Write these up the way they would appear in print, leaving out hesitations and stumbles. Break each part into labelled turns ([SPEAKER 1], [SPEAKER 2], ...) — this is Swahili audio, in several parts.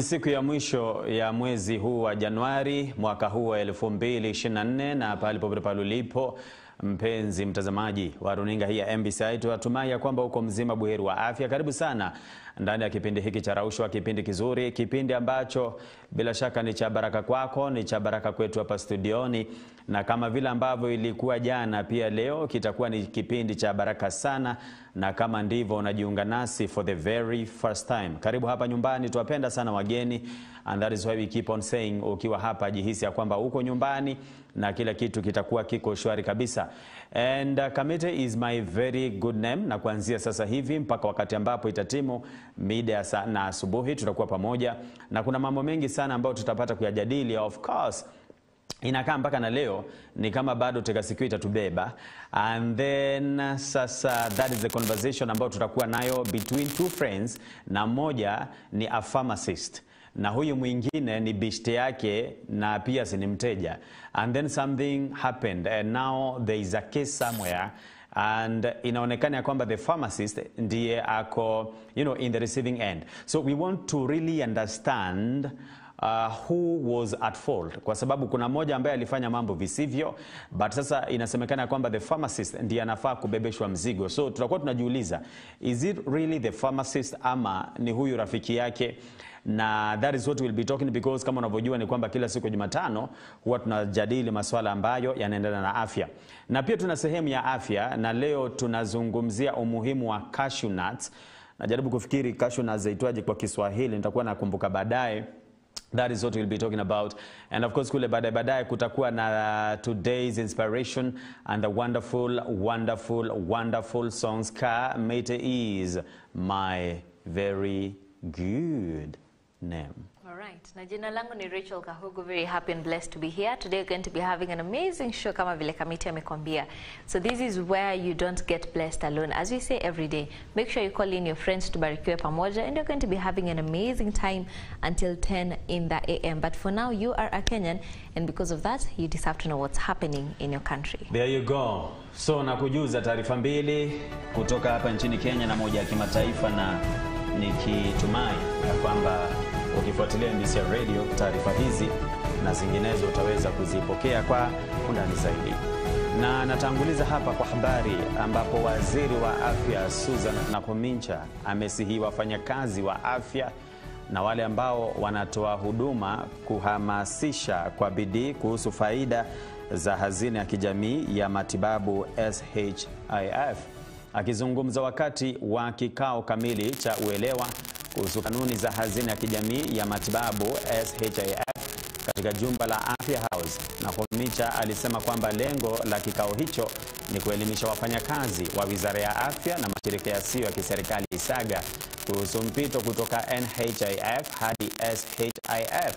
[SPEAKER 1] siku ya mwisho ya mwezi huu wa Januari mwaka huu wa 2024 na palipopote palulipo mpenzi mtazamaji wa runinga hii ya MBCI, tunatumai ya kwamba uko mzima buheri wa afya. Karibu sana ndani ya kipindi hiki cha Raushwa, kipindi kizuri, kipindi ambacho bila shaka ni cha baraka kwako, ni cha baraka kwetu hapa studioni, na kama vile ambavyo ilikuwa jana pia leo kitakuwa ni kipindi cha baraka sana. Na kama ndivyo unajiunga nasi for the very first time, karibu hapa nyumbani. Tuwapenda sana wageni, and that is why we keep on saying ukiwa hapa jihisi ya kwamba uko nyumbani na kila kitu kitakuwa kiko shwari kabisa. And Kamete is my very good name, na kuanzia sasa hivi mpaka wakati ambapo itatimu mida ya saa na asubuhi tutakuwa pamoja, na kuna mambo mengi sana ambayo tutapata kuyajadili. Of course inakaa mpaka na leo ni kama bado teka siku itatubeba, and then sasa that is the conversation ambayo tutakuwa nayo between two friends, na mmoja ni a pharmacist na huyu mwingine ni bishte yake na pia si mteja, and then something happened and now there is a case somewhere, and inaonekana ya kwamba the pharmacist ndiye ako in the receiving end. So we want to really understand who was at fault, kwa sababu kuna mmoja ambaye alifanya mambo visivyo, but sasa inasemekana kwamba the pharmacist ndiye anafaa kubebeshwa mzigo. So tutakuwa tunajiuliza, is it really the pharmacist ama ni huyu rafiki yake? Na that is what we'll be talking, because kama unavyojua ni kwamba kila siku Jumatano huwa tunajadili masuala ambayo yanaendana na afya, na pia tuna sehemu ya afya, na leo tunazungumzia umuhimu wa cashew nuts. Najaribu kufikiri cashew nuts zaitwaje kwa Kiswahili, nitakuwa nakumbuka baadaye. That is what we'll be talking about. And of course kule baadaye kutakuwa na today's inspiration and the wonderful songs. Kamete is my very good name.
[SPEAKER 2] All right. Na jina langu ni Rachel Kahugu. Very happy and blessed to be here. Today we're going to be having an amazing show kama vile Kamete amekwambia. So this is where you don't get blessed alone. As we say every day, make sure you call in your friends to barikiwe pamoja, and you're going to be having an amazing time until 10 in the AM. But for now, you are a Kenyan, and because of that, you deserve to know what's happening in your country.
[SPEAKER 1] There you go. So nakujuza taarifa mbili kutoka hapa nchini Kenya na moja ya kimataifa, na nikitumai ya kwamba ukifuatilia MBCI Radio taarifa hizi na zinginezo utaweza kuzipokea kwa undani zaidi. Na natanguliza hapa kwa habari ambapo waziri wa afya Susan Nakhumicha amesihi wafanyakazi wa afya na wale ambao wanatoa huduma kuhamasisha kwa bidii kuhusu faida za hazina ya kijamii ya matibabu SHIF. Akizungumza wakati wa kikao kamili cha uelewa kuhusu kanuni za hazina ya kijamii ya matibabu SHIF katika jumba la Afya House, Nakhumicha alisema kwamba lengo la kikao hicho ni kuelimisha wafanyakazi wa Wizara ya Afya na mashirika yasiyo ya kiserikali SAGA kuhusu mpito kutoka NHIF hadi SHIF.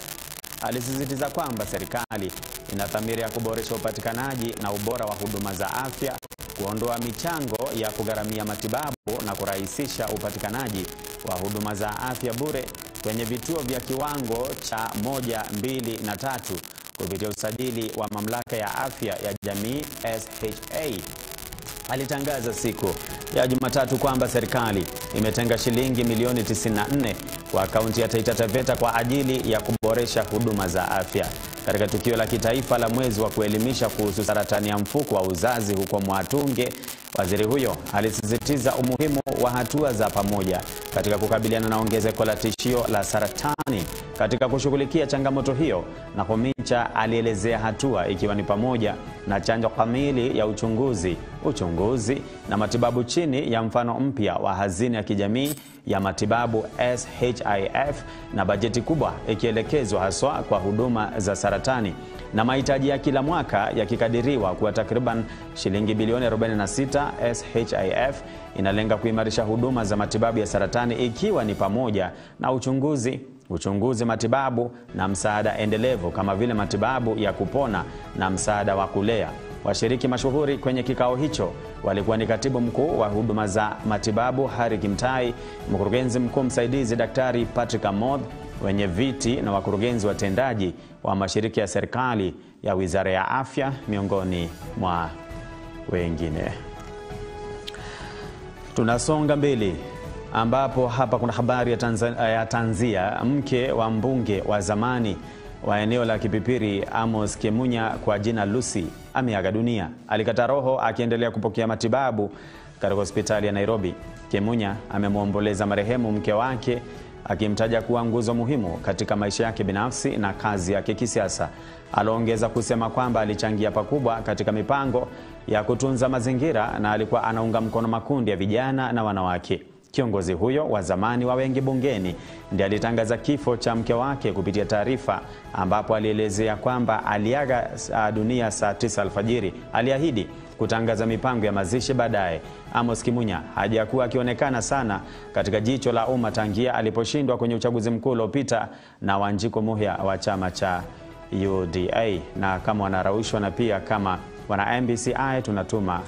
[SPEAKER 1] Alisisitiza kwamba serikali ina dhamira ya kuboresha upatikanaji na ubora wa huduma za afya, kuondoa michango ya kugharamia matibabu na kurahisisha upatikanaji wa huduma za afya bure kwenye vituo vya kiwango cha 1, 2 na 3 kupitia usajili wa mamlaka ya afya ya jamii SHA. Alitangaza siku ya Jumatatu kwamba serikali imetenga shilingi milioni 94 kwa kaunti ya Taita Taveta kwa ajili ya kuboresha huduma za afya. Katika tukio la kitaifa la mwezi wa kuelimisha kuhusu saratani ya mfuko wa uzazi huko Mwatunge, waziri huyo alisisitiza umuhimu wa hatua za pamoja katika kukabiliana na ongezeko la tishio la saratani. Katika kushughulikia changamoto hiyo, Nakhumicha alielezea hatua ikiwa ni pamoja na chanjo kamili ya uchunguzi na matibabu chini ya mfano mpya wa hazina ya kijamii ya matibabu SHIF, na bajeti kubwa ikielekezwa haswa kwa huduma za saratani, na mahitaji ya kila mwaka yakikadiriwa kuwa takriban shilingi bilioni 46. SHIF inalenga kuimarisha huduma za matibabu ya saratani, ikiwa ni pamoja na uchunguzi, matibabu na msaada endelevu kama vile matibabu ya kupona na msaada wa kulea. Washiriki mashuhuri kwenye kikao hicho walikuwa ni katibu mkuu wa huduma za matibabu Hari Kimtai, mkurugenzi mkuu msaidizi Daktari Patrick Amoth, wenye viti na wakurugenzi watendaji wa mashirika ya serikali ya Wizara ya Afya, miongoni mwa wengine. Tunasonga mbele ambapo hapa kuna habari ya tanzia. Mke wa mbunge wa zamani wa eneo la Kipipiri Amos Kemunya kwa jina Lucy ameaga dunia. Alikata roho akiendelea kupokea matibabu katika hospitali ya Nairobi. Kemunya amemwomboleza marehemu mke wake akimtaja kuwa nguzo muhimu katika maisha yake binafsi na kazi yake kisiasa. Aliongeza kusema kwamba alichangia pakubwa katika mipango ya kutunza mazingira na alikuwa anaunga mkono makundi ya vijana na wanawake. Kiongozi huyo wa zamani wa wengi bungeni ndiye alitangaza kifo cha mke wake kupitia taarifa, ambapo alielezea kwamba aliaga dunia saa 9 alfajiri. Aliahidi kutangaza mipango ya mazishi baadaye. Amos Kemunya hajakuwa akionekana sana katika jicho la umma tangia aliposhindwa kwenye uchaguzi mkuu uliopita na Wanjiku Muhia wa chama cha UDA. Na kama wana Raushwa na pia kama wana MBCI, tunatuma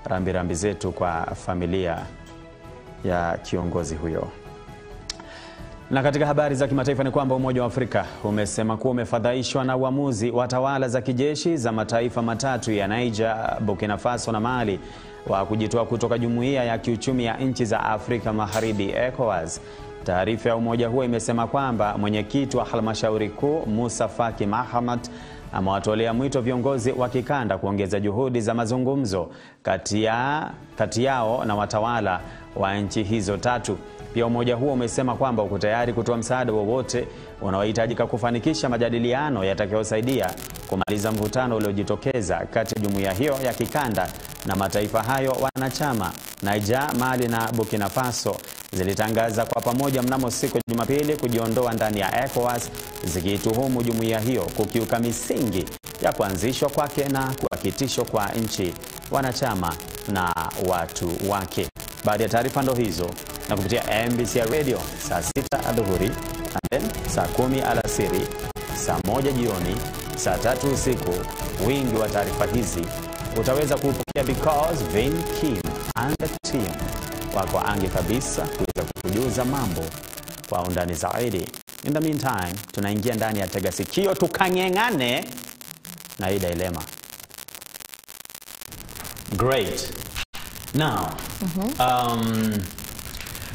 [SPEAKER 1] rambirambi zetu kwa familia ya kiongozi huyo. Na katika habari za kimataifa ni kwamba Umoja wa Afrika umesema kuwa umefadhaishwa na uamuzi wa tawala za kijeshi za mataifa matatu ya Niger, Burkina Faso na Mali wa kujitoa kutoka Jumuiya ya Kiuchumi ya Nchi za Afrika Magharibi ECOWAS. Taarifa ya umoja huo imesema kwamba mwenyekiti wa halmashauri kuu Musa Faki Mahamat amewatolea mwito viongozi wa kikanda kuongeza juhudi za mazungumzo kati yao na watawala wa nchi hizo tatu. Pia umoja huo umesema kwamba uko tayari kutoa msaada wowote unaohitajika kufanikisha majadiliano yatakayosaidia kumaliza mvutano uliojitokeza kati ya jumuiya hiyo ya kikanda na mataifa hayo wanachama. Niger, Mali na Burkina Faso zilitangaza kwa pamoja mnamo siku ya Jumapili kujiondoa ndani ya ECOWAS, zikituhumu jumuiya hiyo kukiuka misingi ya kuanzishwa kwake na kuwa kitisho kwa nchi wanachama na watu wake. Baada ya taarifa ndo hizo, na kupitia MBCI Radio saa 6 adhuhuri, and then saa 10 alasiri, saa 1 jioni, saa 3 usiku, wingi wa taarifa hizi utaweza kupokea because Vin Kim and the team wako ange kabisa kuweza kukujuza mambo kwa undani zaidi. In the meantime, tunaingia ndani ya Tega Sikio tukangengane na Ida Elema. Great. Now,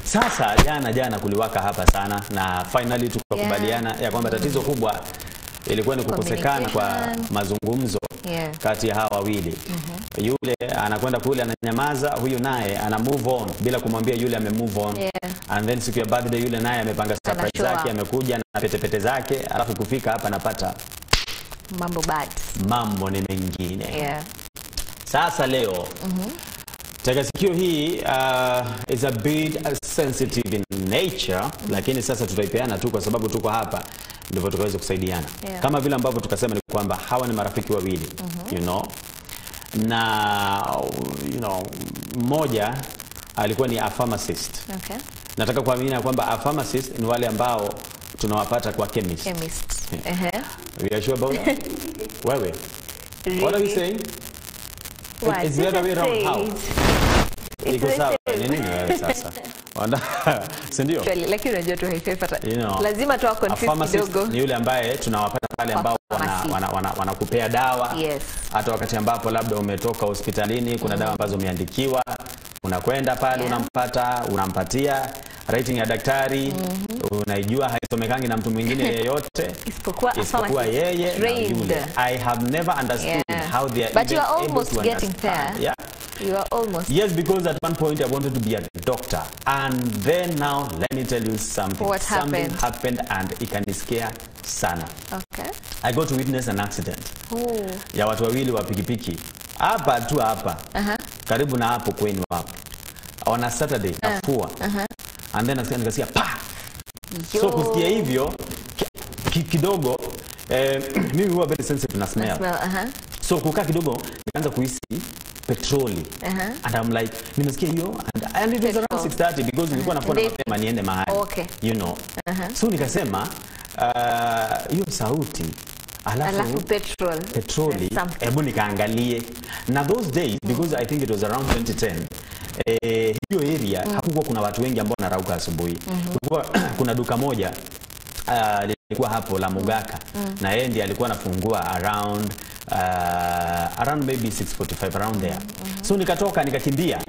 [SPEAKER 1] sasa jana kuliwaka hapa sana na finally tukakubaliana ya kwamba tatizo kubwa ilikuwa ni kukosekana kwa mazungumzo kati ya hawa wawili. Yule anakwenda kule ananyamaza, huyu naye ana move on bila kumwambia yule ame move on. And then siku ya birthday yule naye amepanga surprise zake, amekuja na pete zake, alafu kufika hapa anapata
[SPEAKER 2] mambo bad. Mambo
[SPEAKER 1] ni mengine. Sasa leo Tega Sikio hii is a bit sensitive in nature, lakini sasa tutaipeana tu kwa sababu tuko hapa ndivyo tukaweza kusaidiana. Kama vile ambavyo tukasema ni kwamba hawa ni marafiki wawili, you know. Na mmoja alikuwa ni a pharmacist.
[SPEAKER 2] Okay.
[SPEAKER 1] Nataka kuamini kwamba a pharmacist ni wale ambao tunawapata kwa chemist. We are sure about that? Wewe. Really? What are you saying? It's the other way around. How? Iko sawa nini wewe sasa? Sindio?
[SPEAKER 2] Lakini unajua tu haifai lazima tu confuse kidogo.
[SPEAKER 1] Ni yule ambaye tunawapata pale ambao wanakupea dawa. Hata wakati ambapo labda umetoka hospitalini kuna dawa ambazo umeandikiwa, unakwenda pale unampatia rating ya daktari, unaijua haisomekangi na mtu mwingine yeyote isipokuwa yeye na yule. I have never understood how they are.
[SPEAKER 2] But you are almost getting there.
[SPEAKER 1] Yeah.
[SPEAKER 2] You are almost.
[SPEAKER 1] Yes, because at one point I wanted to be a doctor, and then now let me tell you something.
[SPEAKER 2] What happened?
[SPEAKER 1] Something happened and ikaniscare sana.
[SPEAKER 2] Okay.
[SPEAKER 1] I got to witness an accident. Ya watu wawili wa pikipiki hapa tu hapa. Karibu na hapo kwenu hapo. On a Saturday afua. And then nikasikia pa. So kusikia hivyo kidogo mimi huwa very sensitive na smell. So kukaa kidogo nikaanza kuhisi petroli. And I'm like, nimesikia hiyo and it was around 6:30 because nilikuwa napona mapema niende mahali. You know. So nikasema hiyo sauti alafu petroli hebu nikaangalie. Na those days, because I think it was around 2010, hiyo area hakukuwa kuna watu wengi ambao wanarauka asubuhi. Kuna duka moja lilikuwa hapo la Mugaka, na yeye ndiye alikuwa anafungua around maybe 6:45 around there. So nikatoka nikakimbia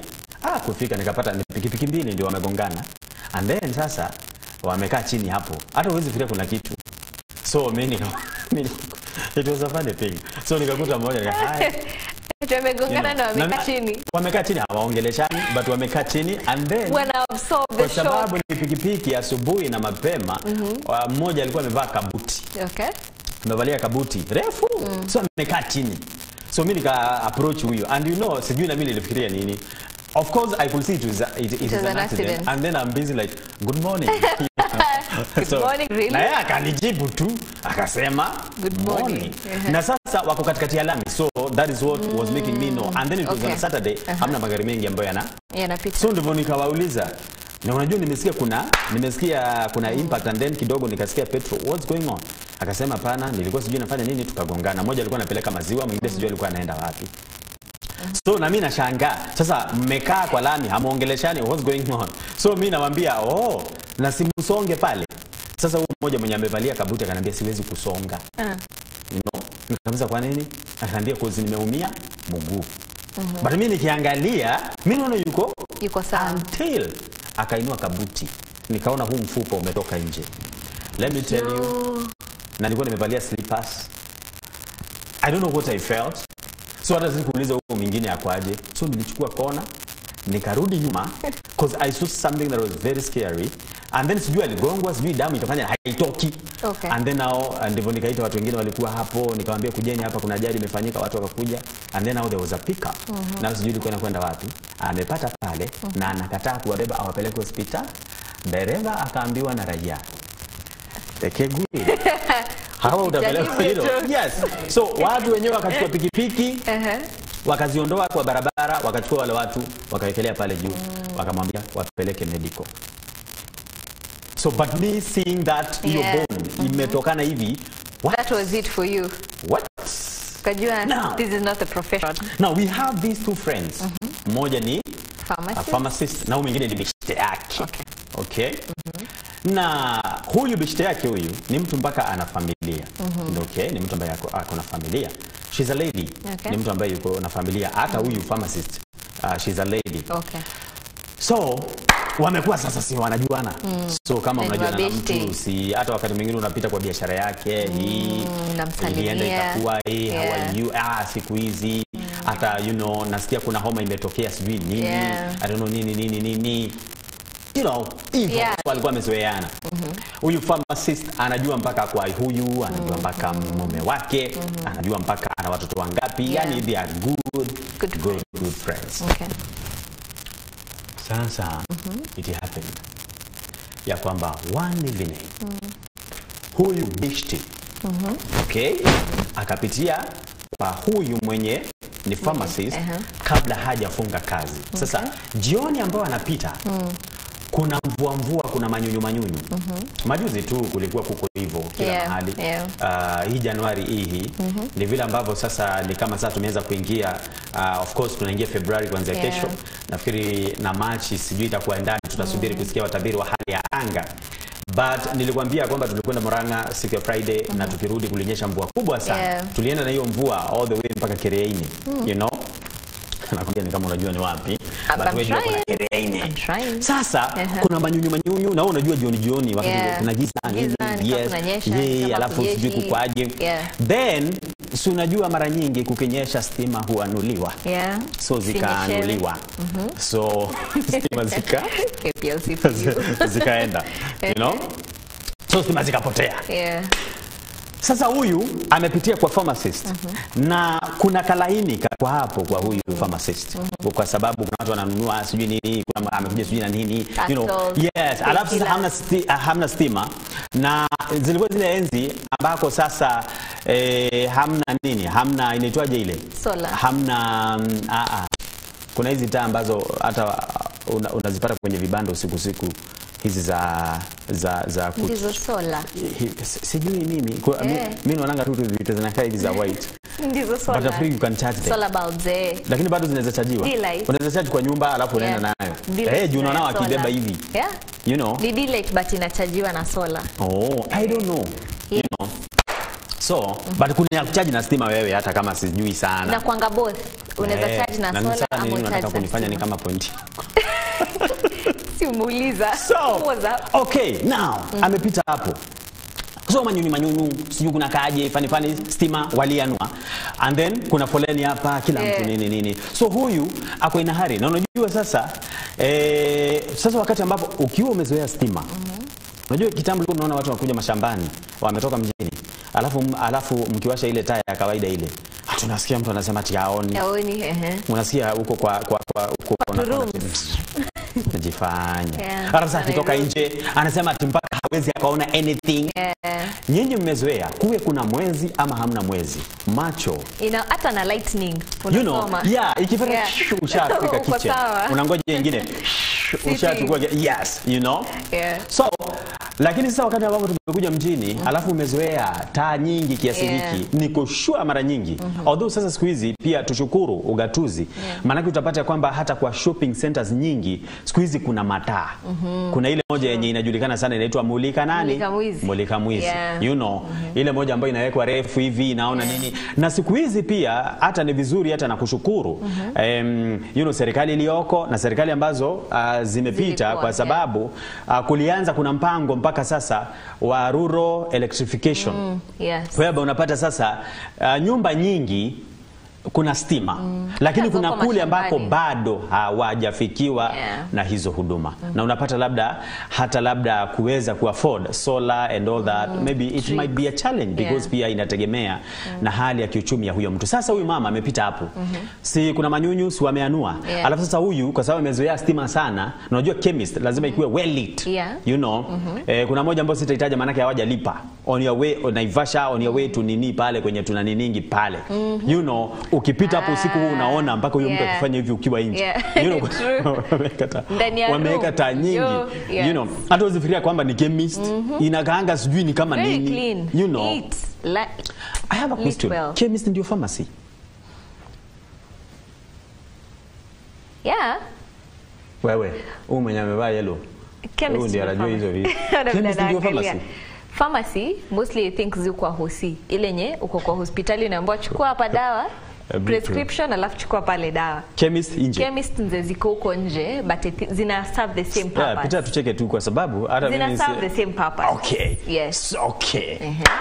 [SPEAKER 1] kufika nikapata ni pikipiki mbili ndio wamegongana. And then sasa wamekaa chini hapo. Hata huwezi fikiria kuna kitu. So mimi it was a funny thing. So nikakuta mmoja haya.
[SPEAKER 2] Wamegongana na wamekaa chini.
[SPEAKER 1] Wamekaa chini hawaongeleshani but wamekaa chini and then
[SPEAKER 2] wana absorb the shock. Kwa
[SPEAKER 1] sababu ni pikipiki asubuhi na mapema, mmoja alikuwa amevaa kabuti.
[SPEAKER 2] Okay.
[SPEAKER 1] Amevalia kabuti refu. So amekaa chini. So mimi nika approach huyo and you know sijui na mimi nilifikiria nini. Of course I could see it is an accident. And then I'm busy like good morning.
[SPEAKER 2] Good morning, really?
[SPEAKER 1] Na yeye akanijibu tu akasema
[SPEAKER 2] good morning.
[SPEAKER 1] Na sasa wako katikati ya lami. So that is what was making me know. And then it was on a Saturday. Hamna magari mengi ambayo
[SPEAKER 2] yanapita.
[SPEAKER 1] So ndivyo nikawauliza. Na unajua nimesikia kuna impact and then kidogo nikasikia petrol. What's going on? Akasema pana nilikuwa sijui nafanya nini tukagongana. Mmoja alikuwa anapeleka maziwa, mwingine sijui alikuwa anaenda wapi. So na mimi nashangaa. Sasa mmekaa kwa lami hamuongeleshani, what's going on? So mimi namwambia na simsonge pale. Sasa huyu mmoja mwenye amevalia kabuti akaniambia siwezi kusonga. You know? Nikamwambia kwa nini? Akaniambia cause nimeumia mguu. But mimi nikiangalia, mimi naona yuko sawa until akainua kabuti. Nikaona huu mfupa umetoka nje. Let me tell you. Na nilikuwa nimevalia slippers. I don't know what I felt. So hata sikuuliza huko mwingine akwaje. So nilichukua kona, nikarudi nyuma because I saw something that was very scary. And then sijui aligongwa, sijui damu ikafanya haitoki.
[SPEAKER 2] Okay.
[SPEAKER 1] And then now ndivyo nikaita watu wengine walikuwa hapo, nikamwambia kujeni hapa kuna ajali imefanyika, watu wakakuja. And then now there was a pickup. Na sijui ilikuwa kwenda wapi. Amepata pale na anakataa kuwabeba awapeleke hospitali. Dereva akaambiwa na raia. Tekegui. Hawa utapeleka hilo. Yes. So watu wenyewe wakachukua pikipiki. Wakaziondoa kwa barabara, wakachukua wale watu, wakawekelea pale juu, wakamwambia wapeleke medical. So but me seeing that your bone imetokana hivi,
[SPEAKER 2] that was it for you.
[SPEAKER 1] What?
[SPEAKER 2] Kajua this is not a profession.
[SPEAKER 1] Now we have these two friends. Mmoja ni pharmacist na mwingine ni bishte yake. Okay. Na huyu bishte yake huyu ni mtu mpaka ana familia. Okay, ni mtu ambaye ako na familia. She's a lady. Ni mtu ambaye yuko na familia. Hata huyu pharmacist, she's a lady.
[SPEAKER 2] Okay.
[SPEAKER 1] So wamekuwa sasa si wanajuana. So kama unajua na mtu si hata wakati mwingine unapita kwa biashara yake hii
[SPEAKER 2] namsalimia
[SPEAKER 1] itakuwa how are you siku hizi hata you know nasikia kuna homa imetokea sijui nini I don't know nini you know hivyo walikuwa wamezoeana. Huyu pharmacist anajua mpaka kwa huyu, anajua mpaka mume wake, anajua mpaka ana watoto wangapi. Yani they are good friends.
[SPEAKER 2] Okay.
[SPEAKER 1] Sasa it happened ya kwamba one evening huyu bishti okay akapitia kwa huyu mwenye ni pharmacist kabla hajafunga kazi. Sasa jioni ambao anapita kuna mvua, kuna manyunyu. Majuzi tu kulikuwa kuko hivyo kila mahali. Hii Januari hii ni vile ambavyo sasa ni kama sasa tumeanza kuingia of course tunaingia February kuanzia kesho. Nafikiri na March sijui itakuwa ndani, tutasubiri kusikia watabiri wa hali ya anga. But nilikwambia kwamba tulikwenda Murang'a siku ya Friday na tukirudi kulinyesha mvua kubwa sana. Tulienda na hiyo mvua all the way mpaka Kereini. You know? Nakwambia ni kama unajua ni wapi. But wewe kuna Kereini. Sasa kuna manyunyu na unajua jioni wakati kuna giza nini. Alafu sijui kukwaje. Then si unajua mara nyingi kukinyesha stima huanuliwa. So zikaanuliwa. So stima zikaenda. You know? So stima zikapotea. Sasa huyu amepitia kwa pharmacist na kuna kalaini kwa hapo kwa huyu pharmacist kwa sababu kuna watu wananunua sijui nini, kuna amekuja sijui na nini, you know. Yes, alafu sasa hamna stima na zilikuwa zile enzi ambako sasa hamna inaitwaje ile
[SPEAKER 2] solar.
[SPEAKER 1] Hamna kuna hizi taa ambazo hata unazipata kwenye vibanda usiku hizi za
[SPEAKER 2] ndizo solar.
[SPEAKER 1] Sijui mimi mimi naonanga tu vitu zinakaa hivi za white.
[SPEAKER 2] Ndizo solar.
[SPEAKER 1] But after you can charge them.
[SPEAKER 2] Solar bulbs
[SPEAKER 1] lakini bado zinaweza chajiwa. Unaweza charge kwa nyumba alafu unaenda nayo. Juu unaona wakibeba hivi. You know.
[SPEAKER 2] Ni D-light but inachajiwa na solar.
[SPEAKER 1] I don't know. You know. So, but kuna kuchaji na stima wewe hata kama sijui sana.
[SPEAKER 2] Na kuanga both. Unaweza charge na solar ama charge.
[SPEAKER 1] Nataka kunifanya ni kama point.
[SPEAKER 2] ukimuuliza.
[SPEAKER 1] So, okay, now amepita hapo. So manyunyu siju kuna kaje fani stima walianua, and then kuna foleni hapa kila mtu nini. So huyu ako ina hari, na unajua sasa sasa wakati ambapo ukiwa umezoea stima, unajua kitambo ulikuwa unaona watu wanakuja mashambani wametoka mjini, alafu mkiwasha ile taa ya kawaida ile, tunasikia mtu anasema tiaoni. Unasikia huko kwa najifanya. Sasa akitoka nje anasema mpaka hawezi akaona anything. Nyinyi mmezoea kuwe kuna mwezi ama hamna mwezi. Macho
[SPEAKER 2] hata na lightning
[SPEAKER 1] you know, ikifanya ushafika kicha. Unangoja nyingine ushachukua, yes, you know. So lakini sasa wakati ambapo tumekuja mjini, alafu umezoea taa nyingi kiasi hiki, niko sure mara nyingi. Although sasa siku hizi pia tushukuru ugatuzi. Maana utapata kwamba hata kwa shopping centers nyingi siku hizi kuna mataa. Kuna ile moja yenye inajulikana sana inaitwa mulika nani? Mulika mwizi. You know, ile moja ambayo inawekwa refu hivi inaona nini. Na siku hizi pia hata ni vizuri hata na kushukuru you know, serikali iliyoko na serikali ambazo zimepita kwa sababu kulianza kuna mpango mpaka sasa wa rural electrification. Whereby unapata sasa nyumba nyingi kuna stima, lakini kuna kule ambako bado hawajafikiwa na hizo huduma. Na unapata labda kuweza kuafford solar and all that, maybe it might be a challenge because pia inategemea na hali ya kiuchumi ya huyo mtu. Sasa huyu mama amepita hapo. Si kuna manyunyu si wameanua. Alafu sasa huyu kwa sababu amezoea stima sana, unajua chemist lazima ikuwe well lit. You know, kuna moja ambayo sitahitaja maana yake hawajalipa. On your way Naivasha, on your way to nini pale kwenye tuna niningi pale. You know, ukipita hapo usiku huu unaona mpaka huyo mtu akifanya hivi ukiwa nje. You know, wameweka taa nyingi. You know, hata usifikiria kwamba ni chemist, inakaanga sijui ni kama nini. You know. I have a question. Chemist ndio pharmacy? Wewe, mwenye amevaa yellow.
[SPEAKER 2] Chemist
[SPEAKER 1] ndio anajua hizo vitu. Chemist ndio pharmacy.
[SPEAKER 2] Pharmacy mostly you think ziko hosi. Ile nye uko kwa hospitali unaambiwa chukua hapa dawa, prescription alafu chukua pale dawa.
[SPEAKER 1] Chemist nje.
[SPEAKER 2] Chemist nje ziko huko nje but zina serve the same purpose.
[SPEAKER 1] Pita tucheke tu kwa sababu hata mimi
[SPEAKER 2] zina serve the same purpose.
[SPEAKER 1] Okay.
[SPEAKER 2] Yes.
[SPEAKER 1] Okay.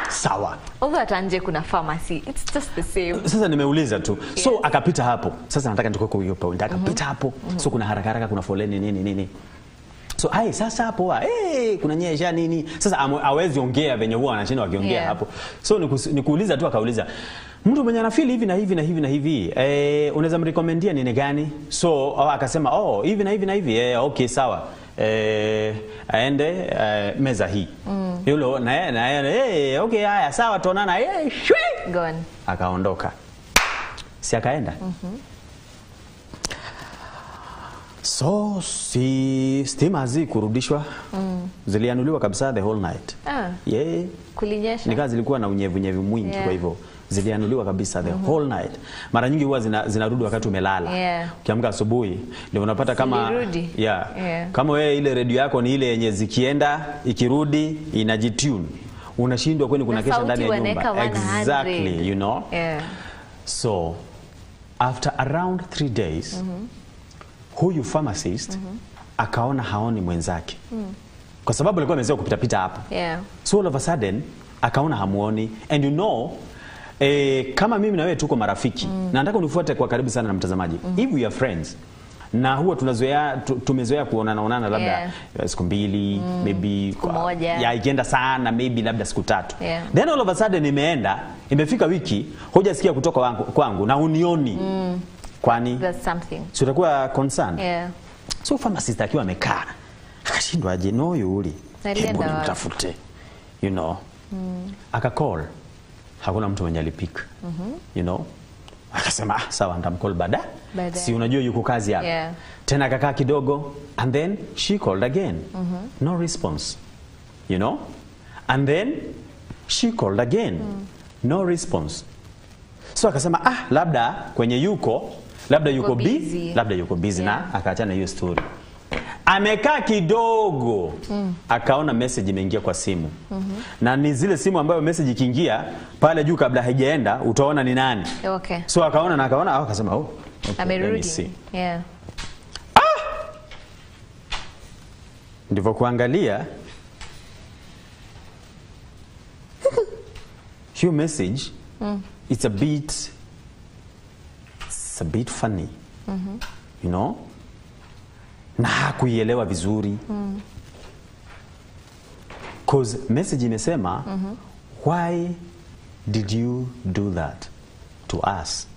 [SPEAKER 1] Sawa.
[SPEAKER 2] Over hata nje kuna pharmacy. It's just the same.
[SPEAKER 1] Sasa nimeuliza tu. So akapita hapo. Sasa nataka nitoke kwa hiyo point. Akapita hapo. So kuna haraka kuna foleni nini. So sasa hapo kuna nyesha nini. Sasa hawezi ongea venye huwa anashinda wakiongea hapo. So nikuuliza tu akauliza, mtu mwenye anafeel hivi na hivi na hivi na hivi, unaweza mrekomendia nini gani? So akasema hivi na hivi na hivi. Okay sawa. Aende meza hii. Yulo na okay haya sawa tuonana.
[SPEAKER 2] Gone.
[SPEAKER 1] Akaondoka. Si akaenda. So stima kurudishwa. Zilianuliwa kabisa the whole night.
[SPEAKER 2] Kulinyesha.
[SPEAKER 1] Nika zilikuwa na unyevu mwingi kwa hivyo zilianuliwa kabisa the whole night. Mara nyingi huwa zinarudi wakati umelala. Ukiamka asubuhi ndio unapata kama kama wewe ile radio yako ni ile yenye zikienda ikirudi inajitune. Unashindwa kwani kuna kesha ndani ya nyumba. Exactly, you know. So after around 3 days huyu pharmacist akaona haoni mwenzake. Kwa sababu alikuwa amezoea kupita hapo. So all of a sudden akaona hamuoni, and you know kama mimi na wewe tuko marafiki na nataka unifuate kwa karibu sana na mtazamaji. If we are friends na huwa tumezoea kuonana labda siku mbili, maybe ikienda sana maybe labda siku 3. Then all of a sudden imefika wiki hujasikia kutoka kwangu na unioni. Kwani
[SPEAKER 2] there's something.
[SPEAKER 1] So utakuwa concerned. So pharmacist akiwa amekaa akashindwa aje yuli. Hebu nimtafute. You know. Akacall. Hakuna mtu mwenye alipika. You know. Akasema sawa nitamcall baada. Si unajua yuko kazi hapa. Tena akakaa kidogo and then she called again. No response. You know? And then she called again. No response. So akasema labda kwenye labda yuko busy na akaachana hiyo story. Amekaa kidogo akaona message imeingia kwa simu. Na ni zile simu ambayo message ikiingia pale juu kabla haijaenda utaona ni nani. So akaona akasema amerudi. ndivyo kuangalia hiyo message. It's a bit funny. You know, na hakuielewa vizuri. Cause message imesema why did you do that to us?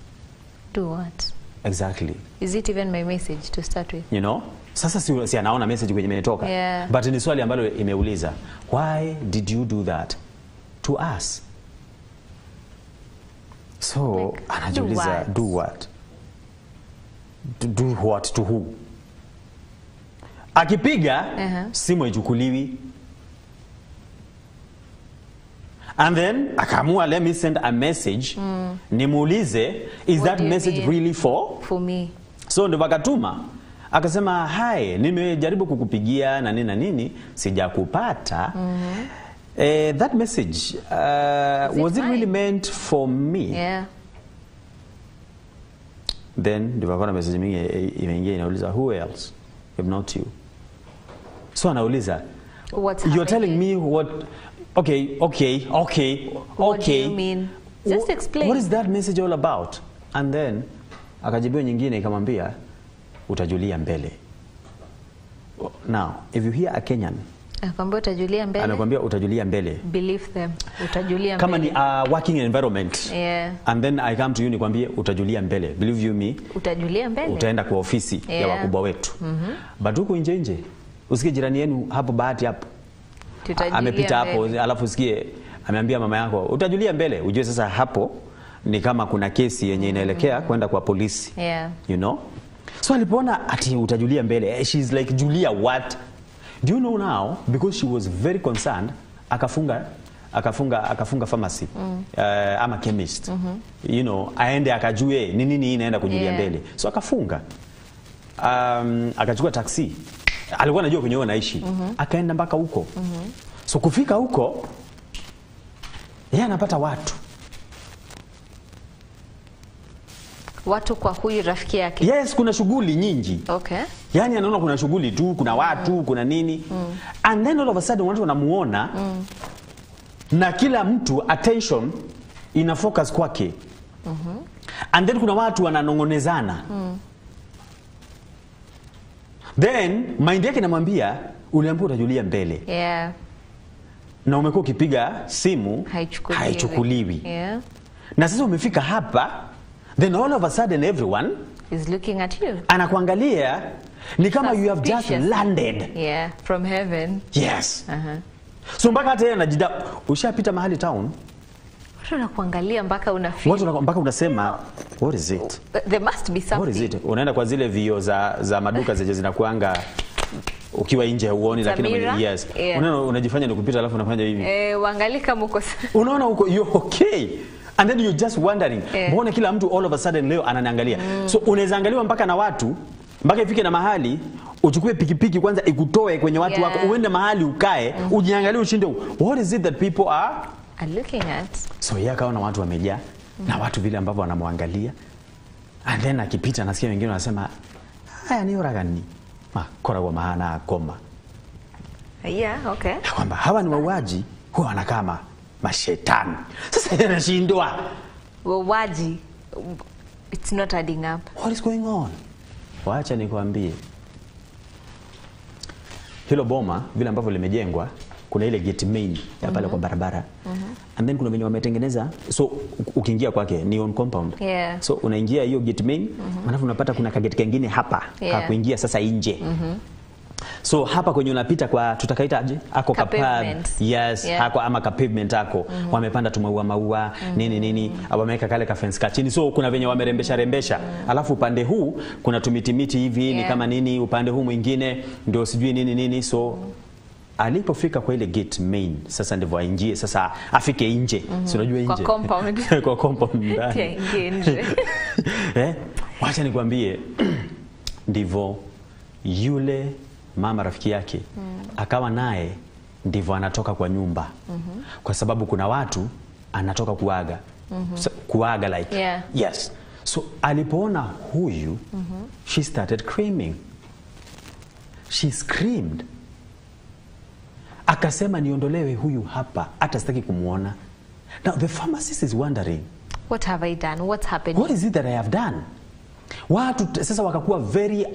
[SPEAKER 2] Do what?
[SPEAKER 1] Exactly.
[SPEAKER 2] Is it even my message to start with?
[SPEAKER 1] You know, sasa si anaona message kwenye imetoka.
[SPEAKER 2] Yeah.
[SPEAKER 1] But ni swali ambalo imeuliza, why did you do that to us? So
[SPEAKER 2] Like,
[SPEAKER 1] anajiuliza, do what? Do what to who? Akipiga simu haichukuliwi. And then akaamua, let me send a message. Nimuulize, is that message really for
[SPEAKER 2] me?
[SPEAKER 1] So ndo akatuma. Akasema, hi, nimejaribu kukupigia na nini na nini, sijakupata. That message, was it really meant for me?
[SPEAKER 2] Yeah.
[SPEAKER 1] Then ndo akona message mingi imeingia inauliza, who else if not you? So anauliza,
[SPEAKER 2] What's
[SPEAKER 1] you're
[SPEAKER 2] happening?
[SPEAKER 1] telling me what? Okay.
[SPEAKER 2] What do you mean? Just explain.
[SPEAKER 1] What is that message all about? And then akajibiwa nyingine ikamwambia, utajulia mbele. Now, if you hear a Kenyan
[SPEAKER 2] Akwambia utajulia mbele.
[SPEAKER 1] anakuambia utajulia mbele,
[SPEAKER 2] Believe them. Utajulia mbele.
[SPEAKER 1] kama ni a working environment,
[SPEAKER 2] Yeah.
[SPEAKER 1] and then I come to you nikwambie utajulia mbele, believe you me,
[SPEAKER 2] Utajulia mbele.
[SPEAKER 1] utaenda kwa ofisi ya wakubwa wetu. But huko nje usikie jirani yenu hapo bahati hapo amepita hapo, alafu usikie ameambia mama yako utajulia mbele, ujue sasa hapo ni kama kuna kesi yenye inaelekea kwenda kwa polisi.
[SPEAKER 2] Yeah.
[SPEAKER 1] You know? So alipoona ati utajulia mbele, she's like, Julia what? Do you know now, because she was very concerned, akafunga pharmacy, ama chemist. You know, aende akajue ni nini inaenda kujulia mbele. So akafunga. Akachukua taxi. Alikuwa anajua kwenye anaishi. Akaenda mpaka huko. So kufika huko, yeye anapata
[SPEAKER 2] watu kwa huyu rafiki yake.
[SPEAKER 1] Yes, kuna shughuli nyingi.
[SPEAKER 2] Okay.
[SPEAKER 1] Yani anaona kuna shughuli tu, kuna watu, kuna nini. And then all of a sudden watu wanamuona na kila mtu attention ina focus kwake. And then kuna watu wananongonezana. Then mind yake inamwambia uliambiwa utajulia mbele.
[SPEAKER 2] Yeah.
[SPEAKER 1] Na umekuwa ukipiga simu haichukuliwi.
[SPEAKER 2] Yeah.
[SPEAKER 1] Na sasa umefika hapa, then all of a sudden everyone
[SPEAKER 2] is looking at you.
[SPEAKER 1] Anakuangalia ni kama you have just landed.
[SPEAKER 2] Yeah, from heaven.
[SPEAKER 1] Yes. So mpaka hata yeye anajida, ushapita mahali town,
[SPEAKER 2] watu wanakuangalia mpaka unafeel.
[SPEAKER 1] Watu mpaka unasema what is it?
[SPEAKER 2] There must be something.
[SPEAKER 1] What is it? Unaenda kwa zile vio za maduka zenye zinakuanga ukiwa nje huoni, lakini yes. Yeah. Unaona unajifanya ni kupita alafu unafanya hivi.
[SPEAKER 2] Uangalie kama uko
[SPEAKER 1] unaona uko you're okay. And then you're just wondering, mbona kila mtu all of a sudden leo ananiangalia? So unaweza angaliwa mpaka na watu, mpaka ifike na mahali uchukue pikipiki kwanza ikutoe kwenye watu wako, uende mahali ukae, ujiangalie ushinde. What is it that people are
[SPEAKER 2] looking at?
[SPEAKER 1] So yeye akaona watu wamejaa na watu vile ambavyo wanamwangalia. And then akipita nasikia wengine wanasema, haya ni ora gani? Kora wa maana koma.
[SPEAKER 2] Yeah, okay.
[SPEAKER 1] Kwamba hawa ni wauaji, huwa wanakaa mashetani. Sasa yanashindwa.
[SPEAKER 2] Wauaji, it's not adding up.
[SPEAKER 1] What is going on? Waacha nikwambie. Hilo boma vile ambavyo limejengwa, kuna ile gate main ya pale kwa barabara. And then kuna wenye wametengeneza, so ukiingia kwake ni on compound.
[SPEAKER 2] Yeah.
[SPEAKER 1] So unaingia hiyo gate main, alafu unapata kuna kageti kingine hapa, kuingia sasa nje. So hapa kwenye unapita kwa tutakaita aje? Ako
[SPEAKER 2] pavement.
[SPEAKER 1] Yes, hako ama ka pavement ako. Wamepanda maua nini, wameweka kale ka fence ka chini. So kuna venye wamerembesha. Alafu upande huu kuna tumiti hivi ni kama nini, upande huu mwingine ndio sijui nini. So alipofika kwa ile gate main, sasa ndivyo aingie, sasa afike nje. Si unajua nje.
[SPEAKER 2] Kwa compound.
[SPEAKER 1] Kwa compound ndani.
[SPEAKER 2] Nje.
[SPEAKER 1] Wacha nikwambie, ndivyo yule mama rafiki yake akawa naye ndivyo anatoka kwa nyumba. Kwa sababu kuna watu anatoka kuaga. Kuaga like. Yes. So alipoona huyu, she started screaming. She screamed. akasema niondolewe huyu hapa, hata sitaki kumuona. Now the pharmacist is wondering,
[SPEAKER 2] what have I done? What's happened?
[SPEAKER 1] What is it that I have done? Watu sasa wakakuwa very,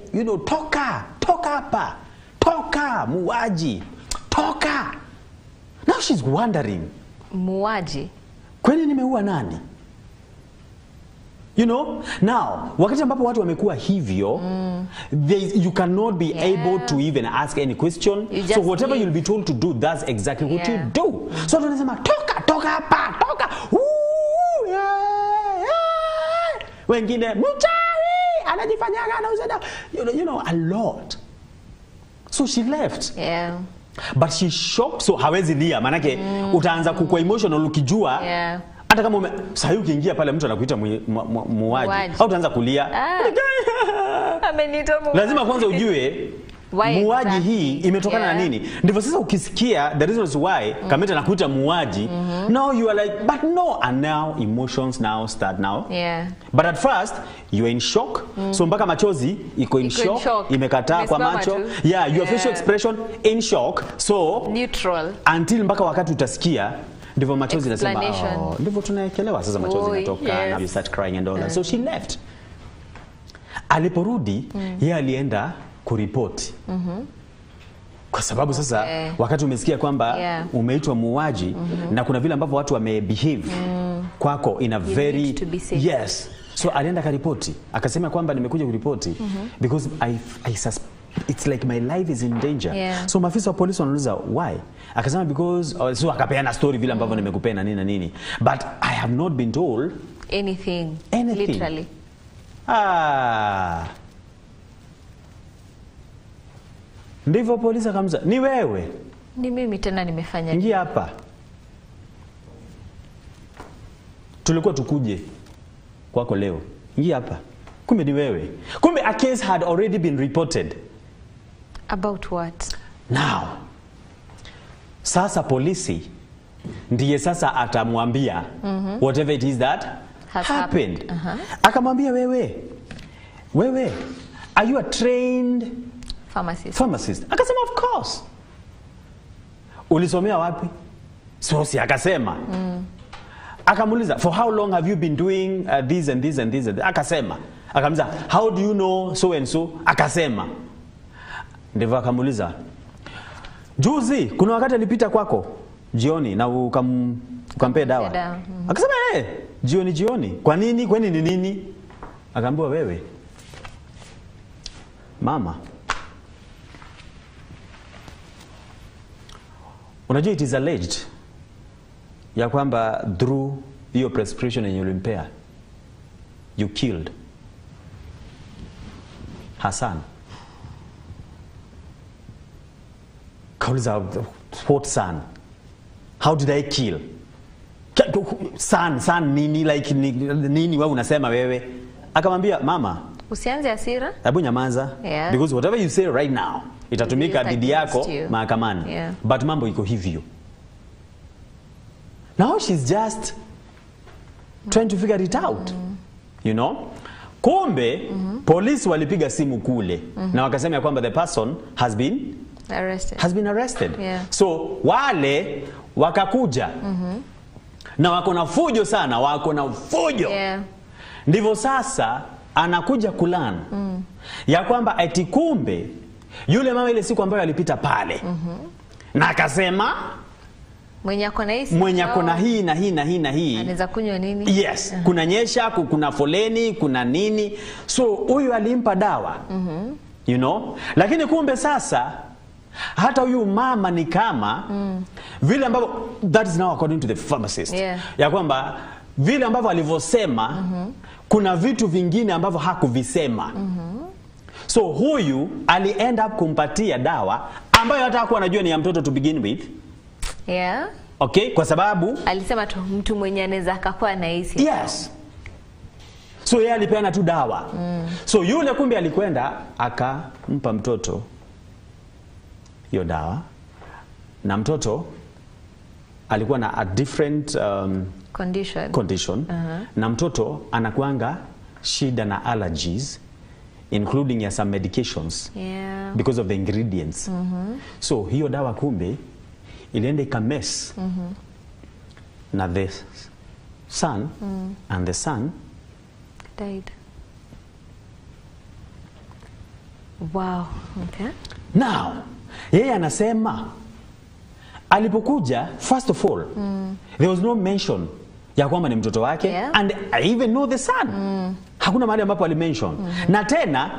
[SPEAKER 1] toka hapa, toka muuaji, toka. Now she's wondering,
[SPEAKER 2] muuaji,
[SPEAKER 1] kwani nimeua nani? Now wakati ambapo watu wamekuwa hivyo, you cannot be able to even ask any question. So whatever you'll be told to do, that's exactly what you do. So tunasema toka hapa, toka. Wengine mchawi anajifanyaga anauza dawa, a lot. So she left.
[SPEAKER 2] Yeah.
[SPEAKER 1] But she shocked, so hawezi lia, manake utaanza kukua emotional ukijua. Hata kama sasa ukiingia pale mtu anakuita muuaji, au utaanza kulia. Lazima kwanza ujue muuaji hii imetokana na nini. Ndivyo sasa ukisikia the reasons why Kameta anakuita muuaji, now you are like, but no, and now emotions now start now. But at first you are in shock. So mpaka machozi iko in shock, imekataa kwa macho. Your facial expression in shock. So
[SPEAKER 2] neutral
[SPEAKER 1] until mpaka wakati utasikia, ndivyo machozi nasema, ndivyo tunaekelewa sasa, machozi yanatoka na you start crying and all that. So she left. Aliporudi yeye alienda kuripoti. Kwa sababu sasa wakati umesikia kwamba umeitwa muuaji na kuna vile ambavyo watu wamebehave kwako in a very so alienda karipoti, akasema kwamba nimekuja kuripoti because it's like my life is in danger. So maafisa wa polisi wanauliza why, akasema because so akapeana story vile ambavyo nimekupea nini, but I have not been told
[SPEAKER 2] anything. Literally.
[SPEAKER 1] Ndivyo polisi akamza, ni wewe?
[SPEAKER 2] Ni mimi tena nimefanya.
[SPEAKER 1] Ingia hapa. Tulikuwa tukuje kwako leo. Ingia hapa. Kumbe ni wewe. Kumbe a case had already been reported.
[SPEAKER 2] About what?
[SPEAKER 1] Now, sasa polisi ndiye sasa atamwambia whatever it is that has happened. Akamwambia wewe, are you a trained pharmacist? Akasema of course. Ulisomea wapi? So si akasema. Akamuuliza, for how long have you been doing this and this and this? Akasema. Akamuuliza, how do you know so and so? Akasema. Ndivyo akamuuliza, juzi kuna wakati alipita kwako jioni na ukampea dawa. Akasema jioni. Kwa nini? Kwani ni nini? Akaambiwa, wewe mama, unajua it is alleged ya kwamba through your prescription and your impaired, you killed Hassan. Kauliza, what son? How did I kill? Son nini, like nini wewe unasema wewe? Akamwambia, mama,
[SPEAKER 2] usianze hasira.
[SPEAKER 1] Hebu nyamaza. Because whatever you say right now itatumika dhidi yako mahakamani. But mambo iko hivyo. Now she's just trying to figure it out. Kumbe polisi walipiga simu kule na wakasema kwamba the person has been arrested. So wale wakakuja na wako na fujo sana, ndivyo sasa anakuja kulana ya kwamba eti kumbe yule mama ile siku ambayo alipita pale na akasema
[SPEAKER 2] mwenye ako na
[SPEAKER 1] hii na hii
[SPEAKER 2] anaweza kunywa nini?
[SPEAKER 1] Kuna nyesha, kuna foleni, kuna nini. So huyu alimpa dawa. Lakini kumbe sasa hata huyu mama ni kama vile ambavyo, that is now according to the pharmacist, ya kwamba vile ambavyo alivyosema kuna vitu vingine ambavyo hakuvisema. So huyu ali-end up kumpatia dawa ambayo hata hakuwa anajua ni ya mtoto to begin with. Okay, kwa sababu
[SPEAKER 2] alisema tu mtu mwenye anaweza akakuwa na hisi.
[SPEAKER 1] So yeye alipeana tu dawa. So yule kumbe alikwenda akampa mtoto hiyo dawa, na mtoto alikuwa na a different condition. Na mtoto anakuanga shida na allergies, including some medications because of the ingredients. So hiyo dawa kumbe ilienda ikamess na the son and the son
[SPEAKER 2] died. Wow, okay.
[SPEAKER 1] Now, yeye anasema alipokuja, first of all, there was no mention ya kwamba ni mtoto wake,
[SPEAKER 2] Yeah.
[SPEAKER 1] and I even know the son. Hakuna mahali ambapo alimention. Na tena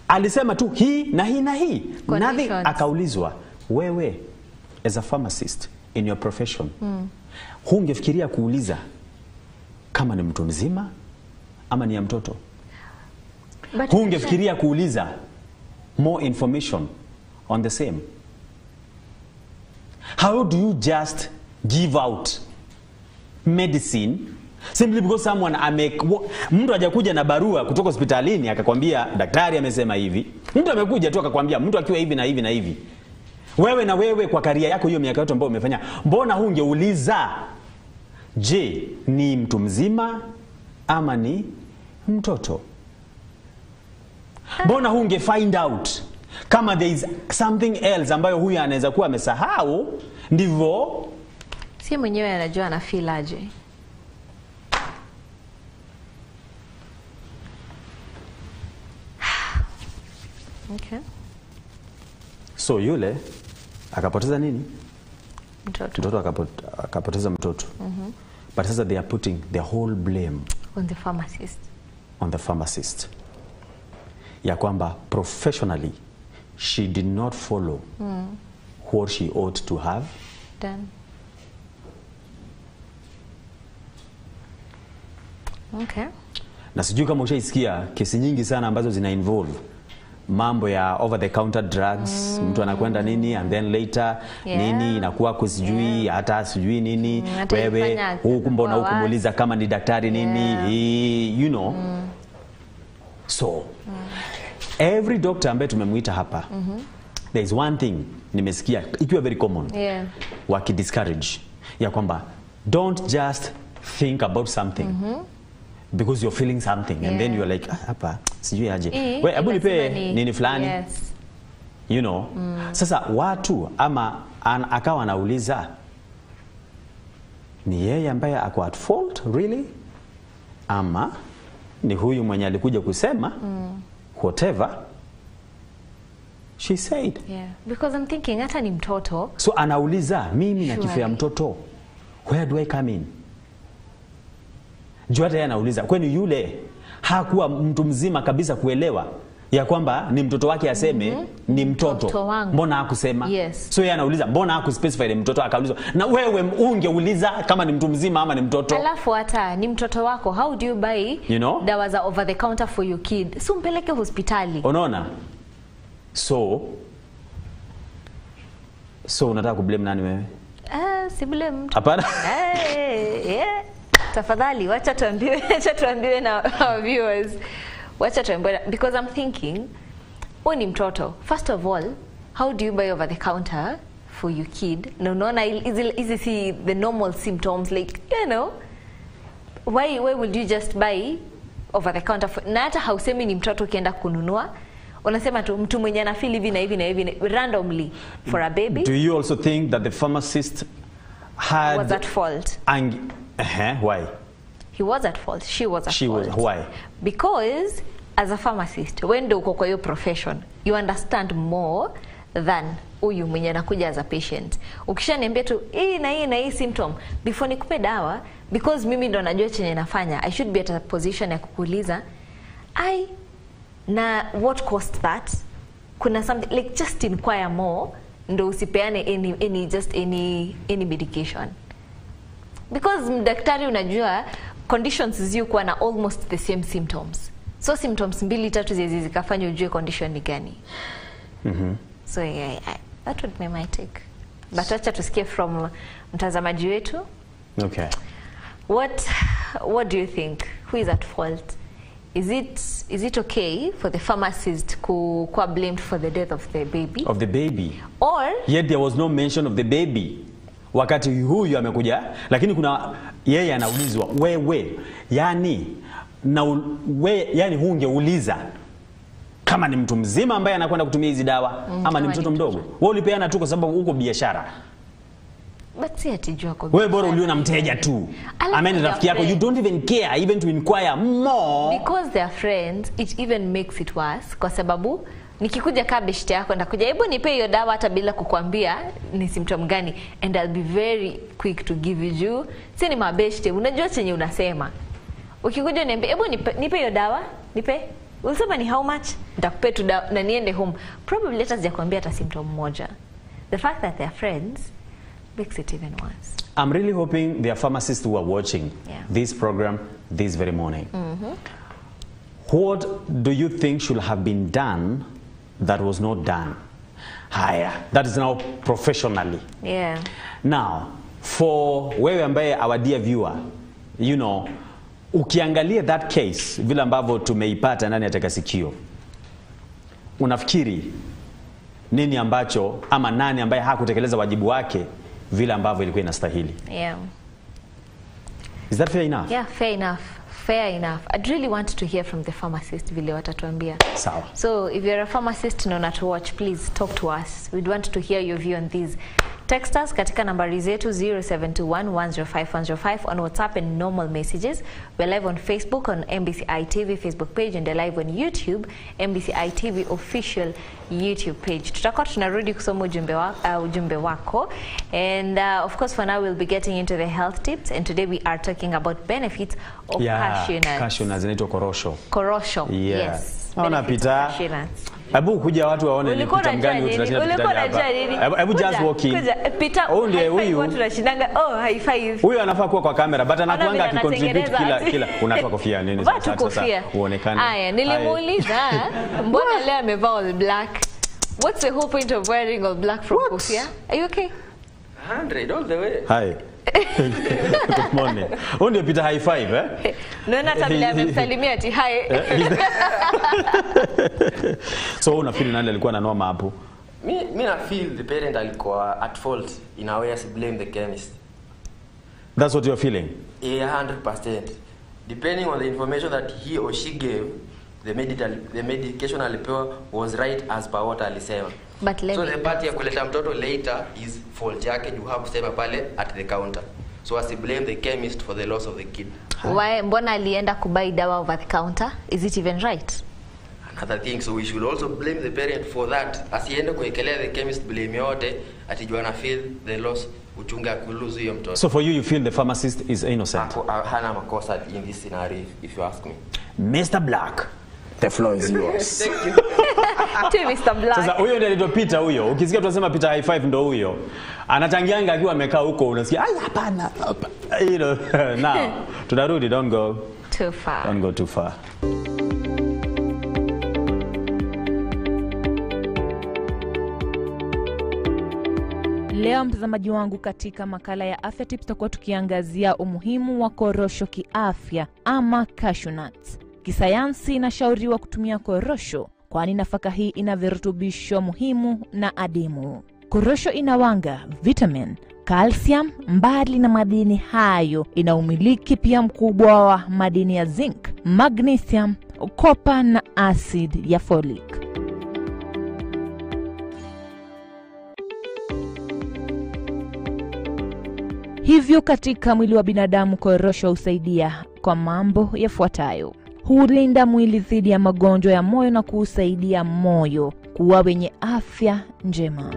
[SPEAKER 1] alisema tu hii na hii na hii. Nothing. Akaulizwa, wewe as a pharmacist in your profession, hungefikiria kuuliza kama ni mtu mzima ama ni ya mtoto? Hungefikiria kuuliza more information on the same? How do you just give out medicine simply because someone mtu hajakuja na barua kutoka hospitalini akakwambia daktari amesema hivi? Mtu amekuja tu akakwambia mtu akiwa hivi na hivi na hivi. Wewe kwa karia yako hiyo miaka yote ambayo umefanya, mbona hungeuliza, je, ni mtu mzima ama ni mtoto? Mbona hunge find out kama there is something else ambayo huyu anaweza kuwa amesahau? Ndivyo
[SPEAKER 2] si mwenyewe anajua ana feel aje. Okay.
[SPEAKER 1] So yule akapoteza nini?
[SPEAKER 2] Mtoto
[SPEAKER 1] akapoteza mtoto. But sasa they are putting the whole blame
[SPEAKER 2] on the pharmacist.
[SPEAKER 1] On the pharmacist. Ya kwamba professionally she did not follow what she ought to have
[SPEAKER 2] done. Okay.
[SPEAKER 1] Na sijui kama ushaisikia kesi nyingi sana ambazo zina involve mambo ya over the counter drugs. Mtu anakwenda nini and then later nini inakuwa kusijui hata sijui nini, wewe huku mbona hukumuuliza kama ni daktari nini, you know. So every doctor ambaye tumemuita hapa, there is one thing nimesikia ikiwa very common, waki discourage ya kwamba don't just think about something because you're feeling something and then you're like hapa sijui aje, wewe hebu nipe nini fulani, you know. Sasa watu ama akawa anauliza ni yeye ambaye ako at fault really, ama ni huyu mwenye alikuja kusema whatever she said.
[SPEAKER 2] Because I'm thinking hata ni mtoto.
[SPEAKER 1] So anauliza mimi na kifo ya mtoto, where do I come in? Juu hata yeye anauliza kwani yule hakuwa mtu mzima kabisa kuelewa ya kwamba ni mtoto wake aseme ni mtoto. Mbona hakusema? So yeye anauliza mbona hakuspecify ni mtoto, akaulizwa na wewe ungeuliza kama ni mtu mzima ama ni mtoto? Alafu
[SPEAKER 2] hata ni mtoto wako, how do you buy, you know, dawa za over the counter for your kid? So mpeleke hospitali.
[SPEAKER 1] Unaona? So unataka kublame nani wewe?
[SPEAKER 2] Si blame mtu.
[SPEAKER 1] Hapana.
[SPEAKER 2] Tafadhali wacha tuambiwe na our viewers. Wacha tuambiwe, because I'm thinking huyu ni mtoto. First of all, how do you buy over the counter for your kid? No, unaona easy see the normal symptoms, like, you know, why would you just buy over the counter for, na hata hausemi ni mtoto ukienda kununua, unasema tu mtu mwenye ana feel hivi na hivi na hivi randomly for a baby.
[SPEAKER 1] Do you also think that the pharmacist
[SPEAKER 2] was at fault?
[SPEAKER 1] Why?
[SPEAKER 2] He was at fault. She was at fault.
[SPEAKER 1] Why?
[SPEAKER 2] Because as a pharmacist, when do uko kwa your profession, you understand more than huyu mwenye anakuja as a patient. Ukishaniambia tu hii na hii symptom before nikupe dawa, because mimi ndo najua chenye nafanya, I should be at a position ya kukuuliza na what caused that, kuna something, like just inquire more, ndo usipeane any medication. Because daktari unajua conditions zikuwa na almost the same symptoms, so symptoms mbili tatu zikafanya ujue condition ni gani. So that would be my take, but acha tusikie from mtazamaji wetu.
[SPEAKER 1] Okay,
[SPEAKER 2] what do you think, who is at fault? Is it okay for the pharmacist kuwa blamed for the death of the baby? Or
[SPEAKER 1] yet there was no mention of the baby wakati huyu amekuja, lakini kuna yeye anaulizwa wewe, yani hungeuliza kama ni mtu mzima ambaye anakwenda kutumia hizi dawa ama ni mtoto mdogo. Wewe ulipeana tu kwa sababu uko biashara.
[SPEAKER 2] But si atijua kwa
[SPEAKER 1] wewe bora uliona mteja tu. Ameenda rafiki yako, you don't even care even to inquire more.
[SPEAKER 2] Because they are friends, it even makes it worse. Kwa sababu nikikuja kabishti yako ndakuja hebu nipe hiyo dawa hata bila kukwambia ni symptom gani, and I'll be very quick to give you. Si ni mabeshte, unajua chenye unasema. Ukikuja niambie hebu nipe hiyo dawa, nipe. Unasema ni how much? Nitakupa tu dawa na niende home. Probably hata sijakwambia hata symptom moja. The fact that they are friends makes it even worse.
[SPEAKER 1] I'm really hoping there are pharmacists who are watching this program this very morning. What do you think should have been done that was not done? Higher. That is now professionally.
[SPEAKER 2] Yeah.
[SPEAKER 1] Now, for wewe ambaye our dear viewer, you know, ukiangalia that case, vile ambavyo tumeipata ndani ya Takasikio, unafikiri nini ambacho ama nani ambaye hakutekeleza wajibu wake vile ambavyo ilikuwa inastahili?
[SPEAKER 2] Yeah.
[SPEAKER 1] Is that fair enough?
[SPEAKER 2] Yeah, fair enough. Fair enough. I'd really want to hear from the pharmacist vile watatuambia.
[SPEAKER 1] Sawa.
[SPEAKER 2] So if you're a pharmacist and not to watch, please talk to us. We'd want to hear your view on these. Text us katika nambari zetu 0721105105 on WhatsApp and normal messages. We're live on Facebook on MBCI TV Facebook page, and live on YouTube MBCI TV official YouTube page. Tutakuwa tunarudi kusoma ujumbe wako, and of course for now we'll be getting into the health tips, and today we are talking about benefits of cashew nuts.
[SPEAKER 1] Cashew nuts zinaitwa korosho.
[SPEAKER 2] Korosho.
[SPEAKER 1] Yeah.
[SPEAKER 2] Yes.
[SPEAKER 1] Naona pita. Hebu kuja watu waone ni pita gani tunashinda hapa. Hebu just walking.
[SPEAKER 2] Pita.
[SPEAKER 1] Huyu
[SPEAKER 2] tunashindanga high five.
[SPEAKER 1] Huyu anafaa kuwa kwa kamera but anakuanga akicontribute kila unatoa kofia nini
[SPEAKER 2] sasa
[SPEAKER 1] uonekane.
[SPEAKER 2] Haya, nilimuuliza mbona leo amevaa all black? What's the whole point of wearing all black from kofia? Are you okay?
[SPEAKER 3] 100 all the way.
[SPEAKER 1] Hi. Good morning. Huyu ndio pita high five
[SPEAKER 2] Naona tabia amemsalimia ati hi.
[SPEAKER 1] So una feel nani alikuwa ananoma hapo?
[SPEAKER 3] Me na feel the parent alikuwa at fault in a way, as blame the chemist.
[SPEAKER 1] That's what you're feeling?
[SPEAKER 3] Yeah, 100%. Depending on the information that he or she gave, the medication alipewa was right as per what alisema.
[SPEAKER 2] But
[SPEAKER 3] so the party ya kuleta mtoto later is fault yake, you have kusema pale at the counter. So as blame the chemist for the loss of the kid.
[SPEAKER 2] Why mbona alienda kubai dawa over the counter? Is it even right?
[SPEAKER 3] Another thing, so we should also blame the parent for that. Asiende kuekelea the chemist blame yote atijua na feel the loss uchunga kuluzu hiyo mtoto.
[SPEAKER 1] So for you, you feel the pharmacist is innocent?
[SPEAKER 3] Hana makosa in this scenario, if you ask me.
[SPEAKER 1] Mr. Black, the floor is yours.
[SPEAKER 3] Thank you.
[SPEAKER 2] To Mr. Black.
[SPEAKER 1] Sasa huyo ndiye aliyopita huyo. Ukisikia tunasema pita high five ndo huyo. Anachangianga akiwa amekaa huko unasikia ai hapana. You know, now tunarudi, don't go
[SPEAKER 2] too far.
[SPEAKER 1] Don't go too far.
[SPEAKER 4] Leo mtazamaji wangu, katika makala ya Afya Tips tutakuwa tukiangazia umuhimu wa korosho kiafya ama cashew nuts. Kisayansi inashauriwa kutumia korosho kwani nafaka hii ina virutubisho muhimu na adimu. Korosho ina wanga, vitamin, calcium, mbali na madini hayo ina umiliki pia mkubwa wa madini ya zinc, magnesium, copper na acid ya folic. Hivyo katika mwili wa binadamu korosho husaidia kwa mambo yafuatayo. Hulinda mwili dhidi ya magonjwa ya moyo na kusaidia moyo kuwa wenye afya njema.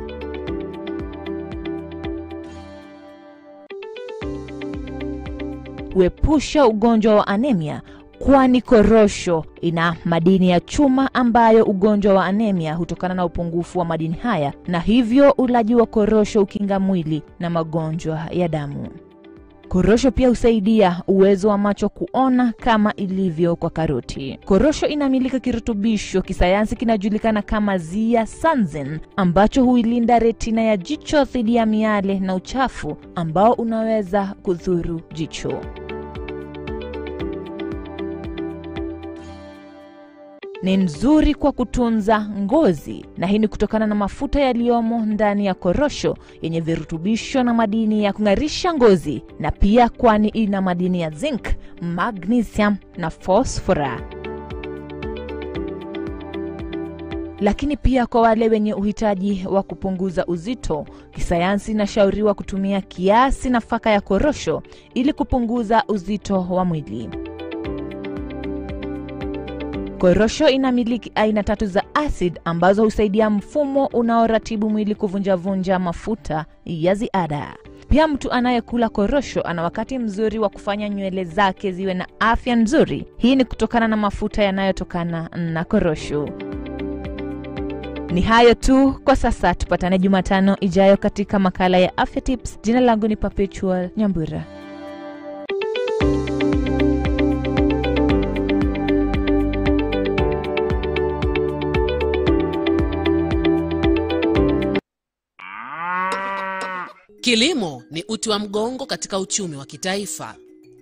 [SPEAKER 4] Huepusha ugonjwa wa anemia kwani korosho ina madini ya chuma ambayo ugonjwa wa anemia hutokana na upungufu wa madini haya, na hivyo ulaji wa korosho ukinga mwili na magonjwa ya damu. Korosho pia husaidia uwezo wa macho kuona kama ilivyo kwa karoti. Korosho inamiliki kirutubisho kisayansi kinajulikana kama zeaxanthin ambacho huilinda retina ya jicho dhidi ya miale na uchafu ambao unaweza kudhuru jicho. Ni nzuri kwa kutunza ngozi, na hii ni kutokana na mafuta yaliyomo ndani ya korosho yenye virutubisho na madini ya kung'arisha ngozi, na pia kwani ina madini ya zinc, magnesium na phosphorus. Lakini pia kwa wale wenye uhitaji wa kupunguza uzito, kisayansi inashauriwa kutumia kiasi nafaka ya korosho ili kupunguza uzito wa mwili. Korosho inamiliki aina 3 za acid ambazo husaidia mfumo unaoratibu mwili kuvunja mafuta ya ziada. Pia mtu anayekula korosho ana wakati mzuri wa kufanya nywele zake ziwe na afya nzuri. Hii ni kutokana na mafuta yanayotokana na korosho. Ni hayo tu kwa sasa, tupatane Jumatano ijayo katika makala ya Afya Tips. Jina langu ni Perpetual Nyambura.
[SPEAKER 5] Kilimo ni uti wa mgongo katika uchumi wa kitaifa.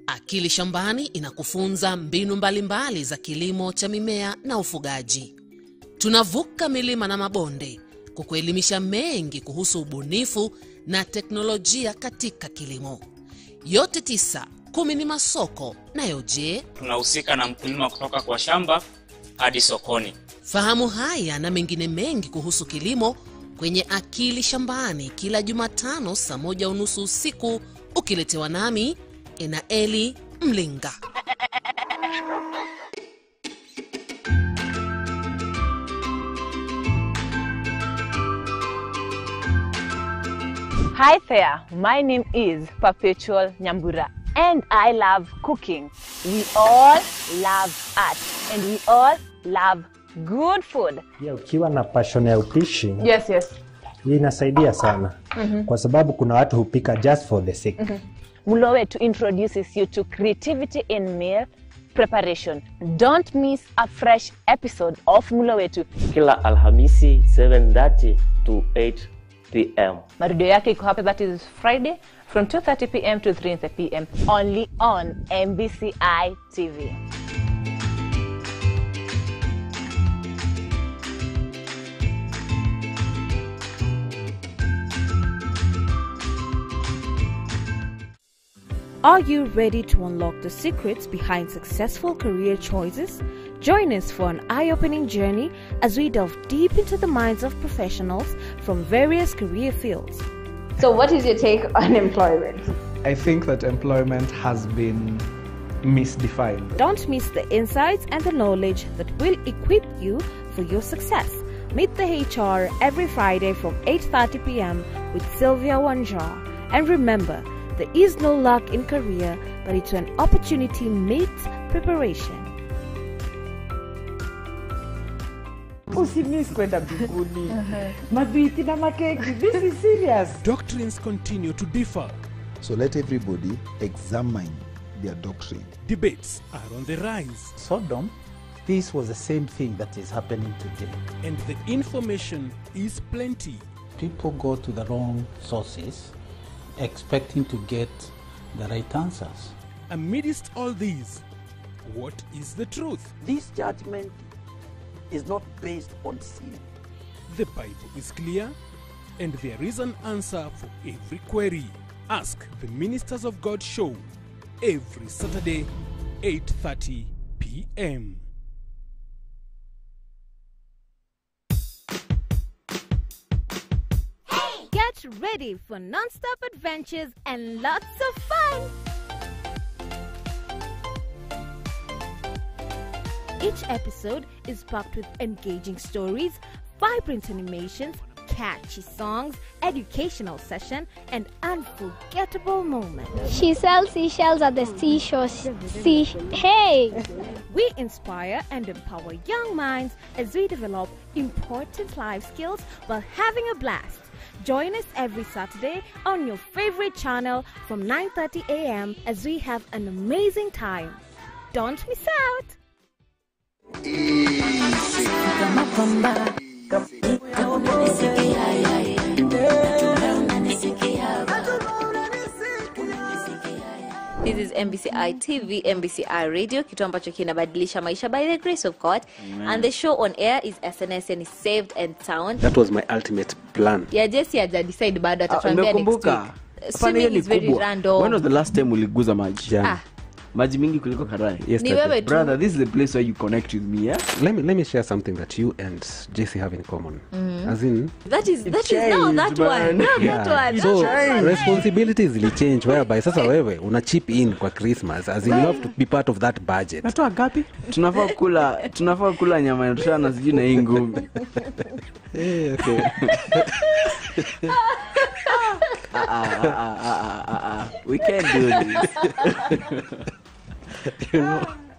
[SPEAKER 5] Akili Shambani inakufunza mbinu mbalimbali za kilimo cha mimea na ufugaji. Tunavuka milima na mabonde kukuelimisha mengi kuhusu ubunifu na teknolojia katika kilimo. Yote 9-10 ni masoko, nayo je?
[SPEAKER 6] Tunahusika na mkulima kutoka kwa shamba hadi sokoni.
[SPEAKER 5] Fahamu haya na mengine mengi kuhusu kilimo kwenye Akili Shambani kila Jumatano saa 1:30 usiku, ukiletewa nami Enaeli Mlinga.
[SPEAKER 4] Hi there, my name is Perpetual Nyambura and I love cooking. We all love art and we all love good food.
[SPEAKER 7] Yeah, ukiwa na passion ya upishi.
[SPEAKER 4] Yes.
[SPEAKER 7] Hii inasaidia sana. Kwa sababu kuna watu hupika just for the sake.
[SPEAKER 4] Mlo Wetu introduces you to creativity in meal preparation. Don't miss a fresh episode of Mlo Wetu.
[SPEAKER 8] Kila Alhamisi 7:30 to 8 p.m.
[SPEAKER 4] Marudio yake iko hapa, that is Friday from 2:30 p.m. to 3:30 p.m. only on MBCI TV.
[SPEAKER 9] Are you ready to unlock the secrets behind successful career choices? Join us for an eye-opening journey as we delve deep into the minds of professionals from various career fields.
[SPEAKER 2] So what is your take on employment?
[SPEAKER 10] I think that employment has been misdefined.
[SPEAKER 9] Don't miss the insights and the knowledge that will equip you for your success. Meet the HR every Friday from 8:30 p.m. with Sylvia Wanja. And remember, there is no luck in career, but it's an opportunity meets preparation.
[SPEAKER 11] Usimis kwenda mbinguni. Mabiti na makeki. This is serious.
[SPEAKER 12] Doctrines continue to differ.
[SPEAKER 13] So let everybody examine their doctrine.
[SPEAKER 12] Debates are on the rise.
[SPEAKER 14] Sodom, this was the same thing that is happening today.
[SPEAKER 12] And the information is plenty.
[SPEAKER 14] People go to the wrong sources, expecting to get the right answers.
[SPEAKER 12] Amidst all these, what is the truth?
[SPEAKER 15] This judgment is not based on sin.
[SPEAKER 12] The Bible is clear, and there is an answer for every query. Ask the Ministers of God show every Saturday, 8:30 p.m.
[SPEAKER 9] Get ready for non-stop adventures and lots of fun! Each episode is packed with engaging stories, vibrant animations, catchy songs, educational session, and unforgettable moments.
[SPEAKER 16] She sells seashells at the seashore. Hey!
[SPEAKER 9] We inspire and empower young minds as we develop important life skills while having a blast. Join us every Saturday on your favorite channel from 9:30 a.m. as we have an amazing time. Don't miss out!
[SPEAKER 2] This is MBCI TV, MBCI Radio, kitu ambacho kinabadilisha maisha by the grace of God. And the show on air is SNS and is saved and sound.
[SPEAKER 17] That was my ultimate plan.
[SPEAKER 2] Yeah, Jesse haja decide bado atatuambia next week. Swimming is very random.
[SPEAKER 17] When was the last time uliguza maji?
[SPEAKER 18] Maji mingi kuliko karai.
[SPEAKER 19] Yes,
[SPEAKER 2] Ni wewe tu.
[SPEAKER 18] Brother, this is the place where you connect with me, yeah?
[SPEAKER 17] Let me share something that you and JC have in common. As in,
[SPEAKER 2] That is now that one. Now that one.
[SPEAKER 17] so responsibilities will change whereby sasa wewe una chip in kwa Christmas as in you have to be part of that budget.
[SPEAKER 19] Natoa gapi?
[SPEAKER 18] Tunafaa kula nyama ya toshana sijui na hii ngumi.
[SPEAKER 17] Okay.
[SPEAKER 18] We can't do this.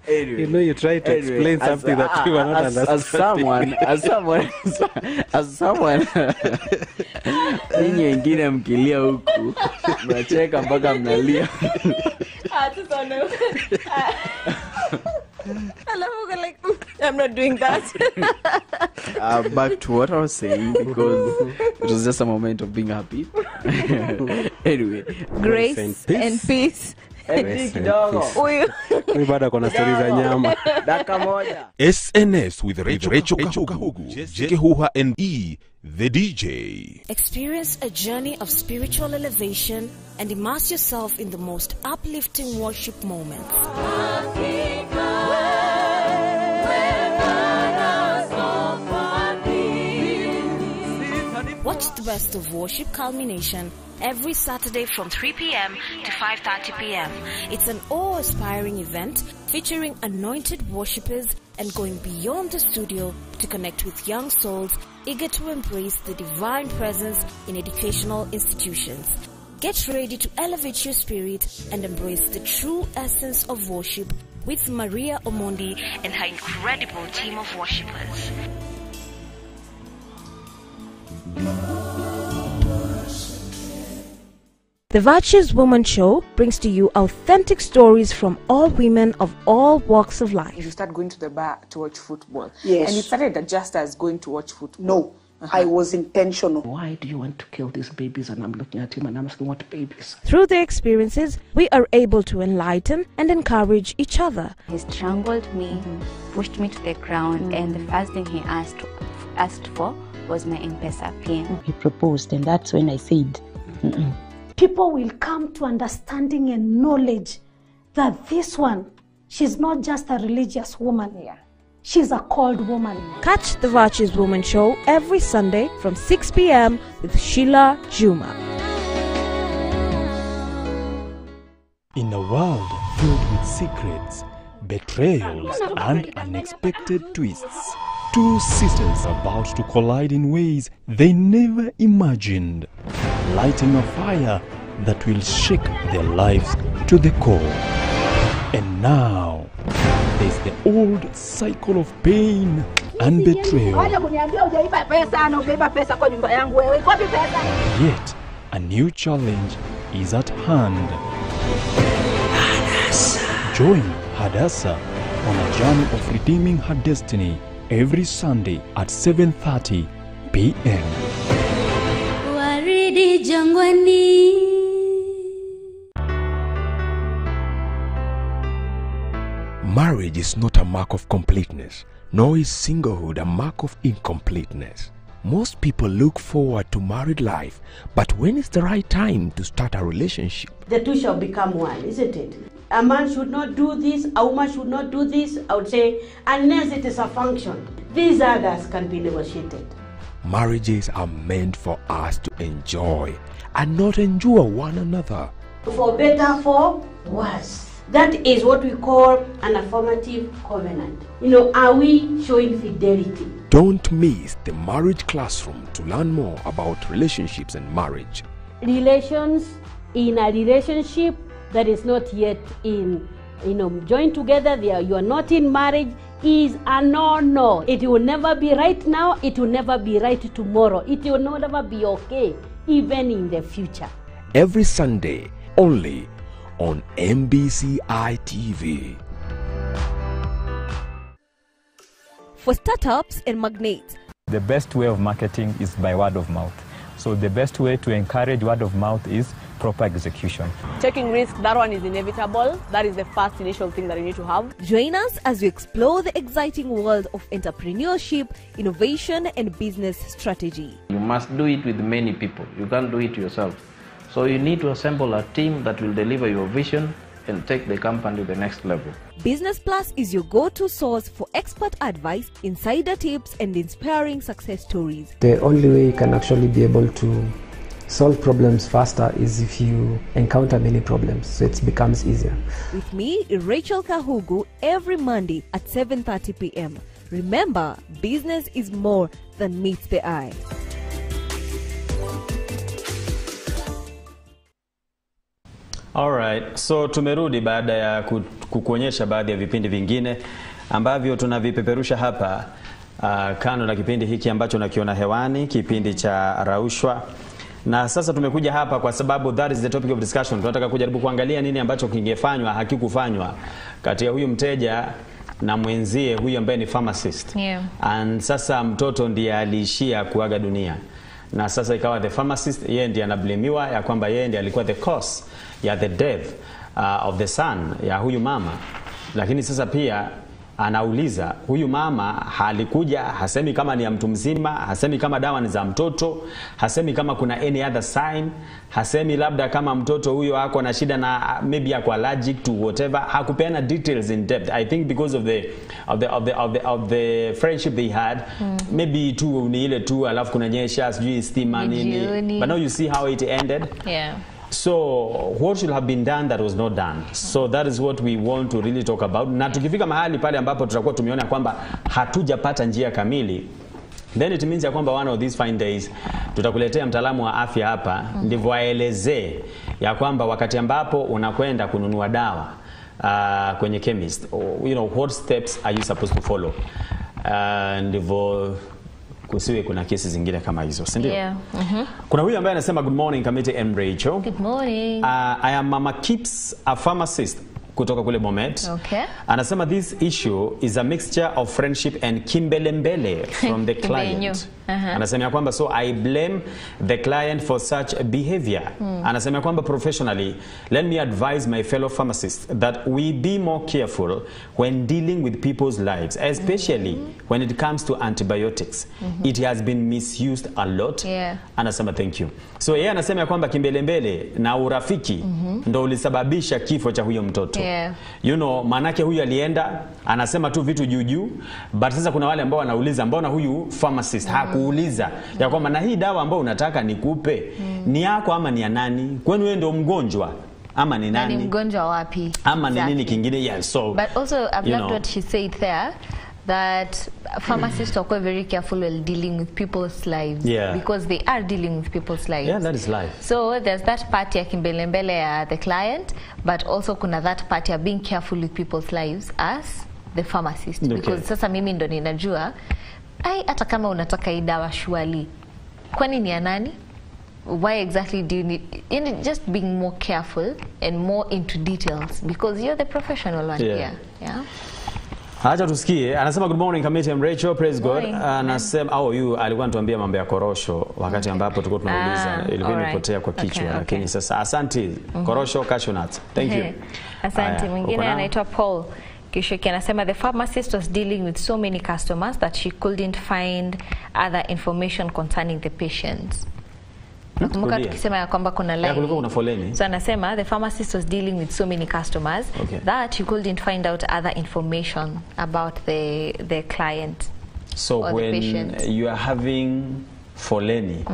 [SPEAKER 17] Anyway, you know, you try to explain something that you are not understanding.
[SPEAKER 18] As someone, ninyi wengine mkilia huku, mnacheka mpaka mnalia.
[SPEAKER 2] I'm not doing that.
[SPEAKER 18] Back to what I was saying, because it was just a moment of being happy. Anyway,
[SPEAKER 2] Grace and peace.
[SPEAKER 17] Huyu bado kuna stories za nyama.
[SPEAKER 18] Dakika moja.
[SPEAKER 12] SNS with Raushwa Kahugu, Jekehuha and E, the DJ.
[SPEAKER 9] Experience a journey of spiritual elevation and immerse yourself in the most uplifting worship moments. Watch the best of worship culmination every Saturday from 3 p.m. to 5:30 p.m. It's an awe-inspiring event featuring anointed worshippers and going beyond the studio to connect with young souls eager to embrace the divine presence in educational institutions. Get ready to elevate your spirit and embrace the true essence of worship with Maria Omondi and her incredible team of worshippers. The Virtuous Woman Show brings to you authentic stories from all women of all walks of life.
[SPEAKER 20] You start going to the bar to watch football.
[SPEAKER 21] Yes.
[SPEAKER 20] And it started just as going to watch football.
[SPEAKER 21] No, I was intentional.
[SPEAKER 15] Why do you want to kill these babies? And I'm looking at him and I'm asking, what babies?
[SPEAKER 9] Through their experiences, we are able to enlighten and encourage each other.
[SPEAKER 22] He strangled me, pushed me to the ground, and the first thing he asked for was my M-Pesa PIN.
[SPEAKER 23] He proposed, and that's when I said,
[SPEAKER 24] people will come to understanding and knowledge that this one, she's not just a religious woman here. She's a called woman.
[SPEAKER 9] Catch the Virtuous Woman Show every Sunday from 6 p.m. with Sheila Juma.
[SPEAKER 25] In a world filled with secrets, betrayals, and unexpected twists, two sisters are about to collide in ways they never imagined, lighting a fire that will shake their lives to the core. And now, there's the old cycle of pain and betrayal. Yet, a new challenge is at hand. Join Hadassah on a journey of redeeming her destiny every Sunday at 7:30 p.m.
[SPEAKER 26] Waridi jangwani.
[SPEAKER 27] Marriage is not a mark of completeness, nor is singlehood a mark of incompleteness. Most people look forward to married life, but when is the right time to start a relationship?
[SPEAKER 21] The two shall become one, isn't it? A man should not do this, a woman should not do this. I would say, unless it is a function. These others can be negotiated.
[SPEAKER 27] Marriages are meant for us to enjoy and not endure one another.
[SPEAKER 21] For better, for worse. That is what we call an affirmative covenant. Are we showing fidelity?
[SPEAKER 27] Don't miss the Marriage Classroom to learn more about relationships and marriage.
[SPEAKER 21] Relations in a relationship that is not yet in, joined together, you are not in marriage, is a no. It will never be right now, it will never be right tomorrow. It will never be okay, even in the future.
[SPEAKER 27] Every Sunday, only on MBCI TV.
[SPEAKER 9] For startups and magnates,
[SPEAKER 28] the best way of marketing is by word of mouth. So the best way to encourage word of mouth is proper execution.
[SPEAKER 29] Taking risks, that one is inevitable. That is the first initial thing that you need to have.
[SPEAKER 9] Join us as we explore the exciting world of entrepreneurship, innovation, and business strategy.
[SPEAKER 30] You must do it with many people. You can't do it yourself. So you need to assemble a team that will deliver your vision
[SPEAKER 1] and take the company to the next level.
[SPEAKER 9] Business Plus is your go-to source for expert advice, insider tips, and inspiring success stories.
[SPEAKER 3] The only way you can actually be able to solve problems faster is if you encounter many problems, so it becomes easier.
[SPEAKER 9] With me, Rachel Kahugu, every Monday at 7:30 p.m. Remember, business is more than meets the eye.
[SPEAKER 4] Alright, so tumerudi baada ya kukuonyesha baadhi ya vipindi vingine ambavyo tunavipeperusha hapa kando na kipindi hiki ambacho nakiona hewani, kipindi cha Raushwa. Na sasa tumekuja hapa kwa sababu that is the topic of discussion. Tunataka kujaribu kuangalia nini ambacho kingefanywa hakikufanywa kati ya huyu mteja na mwenzie huyu ambaye ni pharmacist.
[SPEAKER 2] Yeah.
[SPEAKER 4] And sasa mtoto ndiye aliishia kuaga dunia. Na sasa ikawa the pharmacist yeye ndiye anablemiwa ya kwamba yeye ndiye alikuwa the cause ya the death of the son ya huyu mama. Lakini sasa pia anauliza huyu mama halikuja, hasemi kama ni ya mtu mzima, hasemi kama dawa ni za mtoto, hasemi kama kuna any other sign, hasemi labda kama mtoto huyo ako na shida na maybe ako allergic to whatever. Hakupeana details in depth. I think because of the friendship they had, maybe tu ni ile tu alafu kuna nyesha sijui stima nini. But now you see how it ended.
[SPEAKER 2] Yeah.
[SPEAKER 4] So what should have been done that was not done? So that is what we want to really talk about. Na tukifika mahali pale ambapo tutakuwa tumeona kwamba hatujapata njia kamili, then it means ya kwamba one of these fine days tutakuletea mtaalamu wa afya hapa ndivyo aelezee ya kwamba wakati ambapo unakwenda kununua dawa kwenye chemist, you know, what steps are you supposed to follow? Ndivyo kusiwe kuna kesi zingine kama hizo, si ndio?
[SPEAKER 2] Yeah.
[SPEAKER 4] Kuna huyu ambaye anasema good morning Kamiti and Rachel.
[SPEAKER 2] Good morning.
[SPEAKER 4] I am Mama Kips, a pharmacist kutoka kule Bomet.
[SPEAKER 2] Okay.
[SPEAKER 4] Anasema this issue is a mixture of friendship and kimbelembele from the client. Anasema kwamba so I blame the client for such behavior. Anasema kwamba professionally, let me advise my fellow pharmacists that we be more careful when dealing with people's lives, especially when it comes to antibiotics. It has been misused a lot.
[SPEAKER 2] Yeah.
[SPEAKER 4] Anasema thank you. So yeye anasema kwamba kimbelembele na urafiki ndo ulisababisha kifo cha huyo mtoto.
[SPEAKER 2] Yeah.
[SPEAKER 4] You know, manake huyu alienda anasema tu vitu juju, but sasa kuna wale ambao wanauliza mbona huyu pharmacist hakuuliza ya kwamba na hii dawa ambayo unataka nikupe ni yako ama ni ya nani? Kwani wewe ndio mgonjwa ama ni nani?
[SPEAKER 2] Ni mgonjwa wapi?
[SPEAKER 4] Ama ni nini kingine? Yeah, so
[SPEAKER 2] but also I've loved what she said there, that pharmacists are quite very careful while dealing with people's lives.
[SPEAKER 4] Yeah.
[SPEAKER 2] Because they are dealing with people's lives.
[SPEAKER 4] Yeah, that is life.
[SPEAKER 2] So there's that part ya kimbelembele ya the client, but also kuna that part ya being careful with people's lives as the pharmacist.
[SPEAKER 4] Okay.
[SPEAKER 2] Because sasa mimi ndo ninajua hata kama unataka hii dawa shwali, kwani ni ya nani? Why exactly do you need, and just being more careful and more into details because you're the professional one here. Yeah.
[SPEAKER 4] Acha tusikie. Anasema good morning Kamiti and Rachel, praise God. Anasema you alikuwa anatuambia mambo ya korosho wakati ambapo tulikuwa tunauliza, ilikuwa imepotea kwa kichwa, lakini sasa asante. Korosho cashew nuts. Thank you.
[SPEAKER 2] Asante. Mwingine anaitwa Paul Kishiki anasema the pharmacist was dealing with so many customers that she couldn't find other information concerning the patients. Nakumbuka tukisema ya kwamba kuna line.
[SPEAKER 4] Kulikuwa kuna foleni.
[SPEAKER 2] So anasema the pharmacist was dealing with so many customers that she couldn't find out other information about the client.
[SPEAKER 4] So when you are having foleni,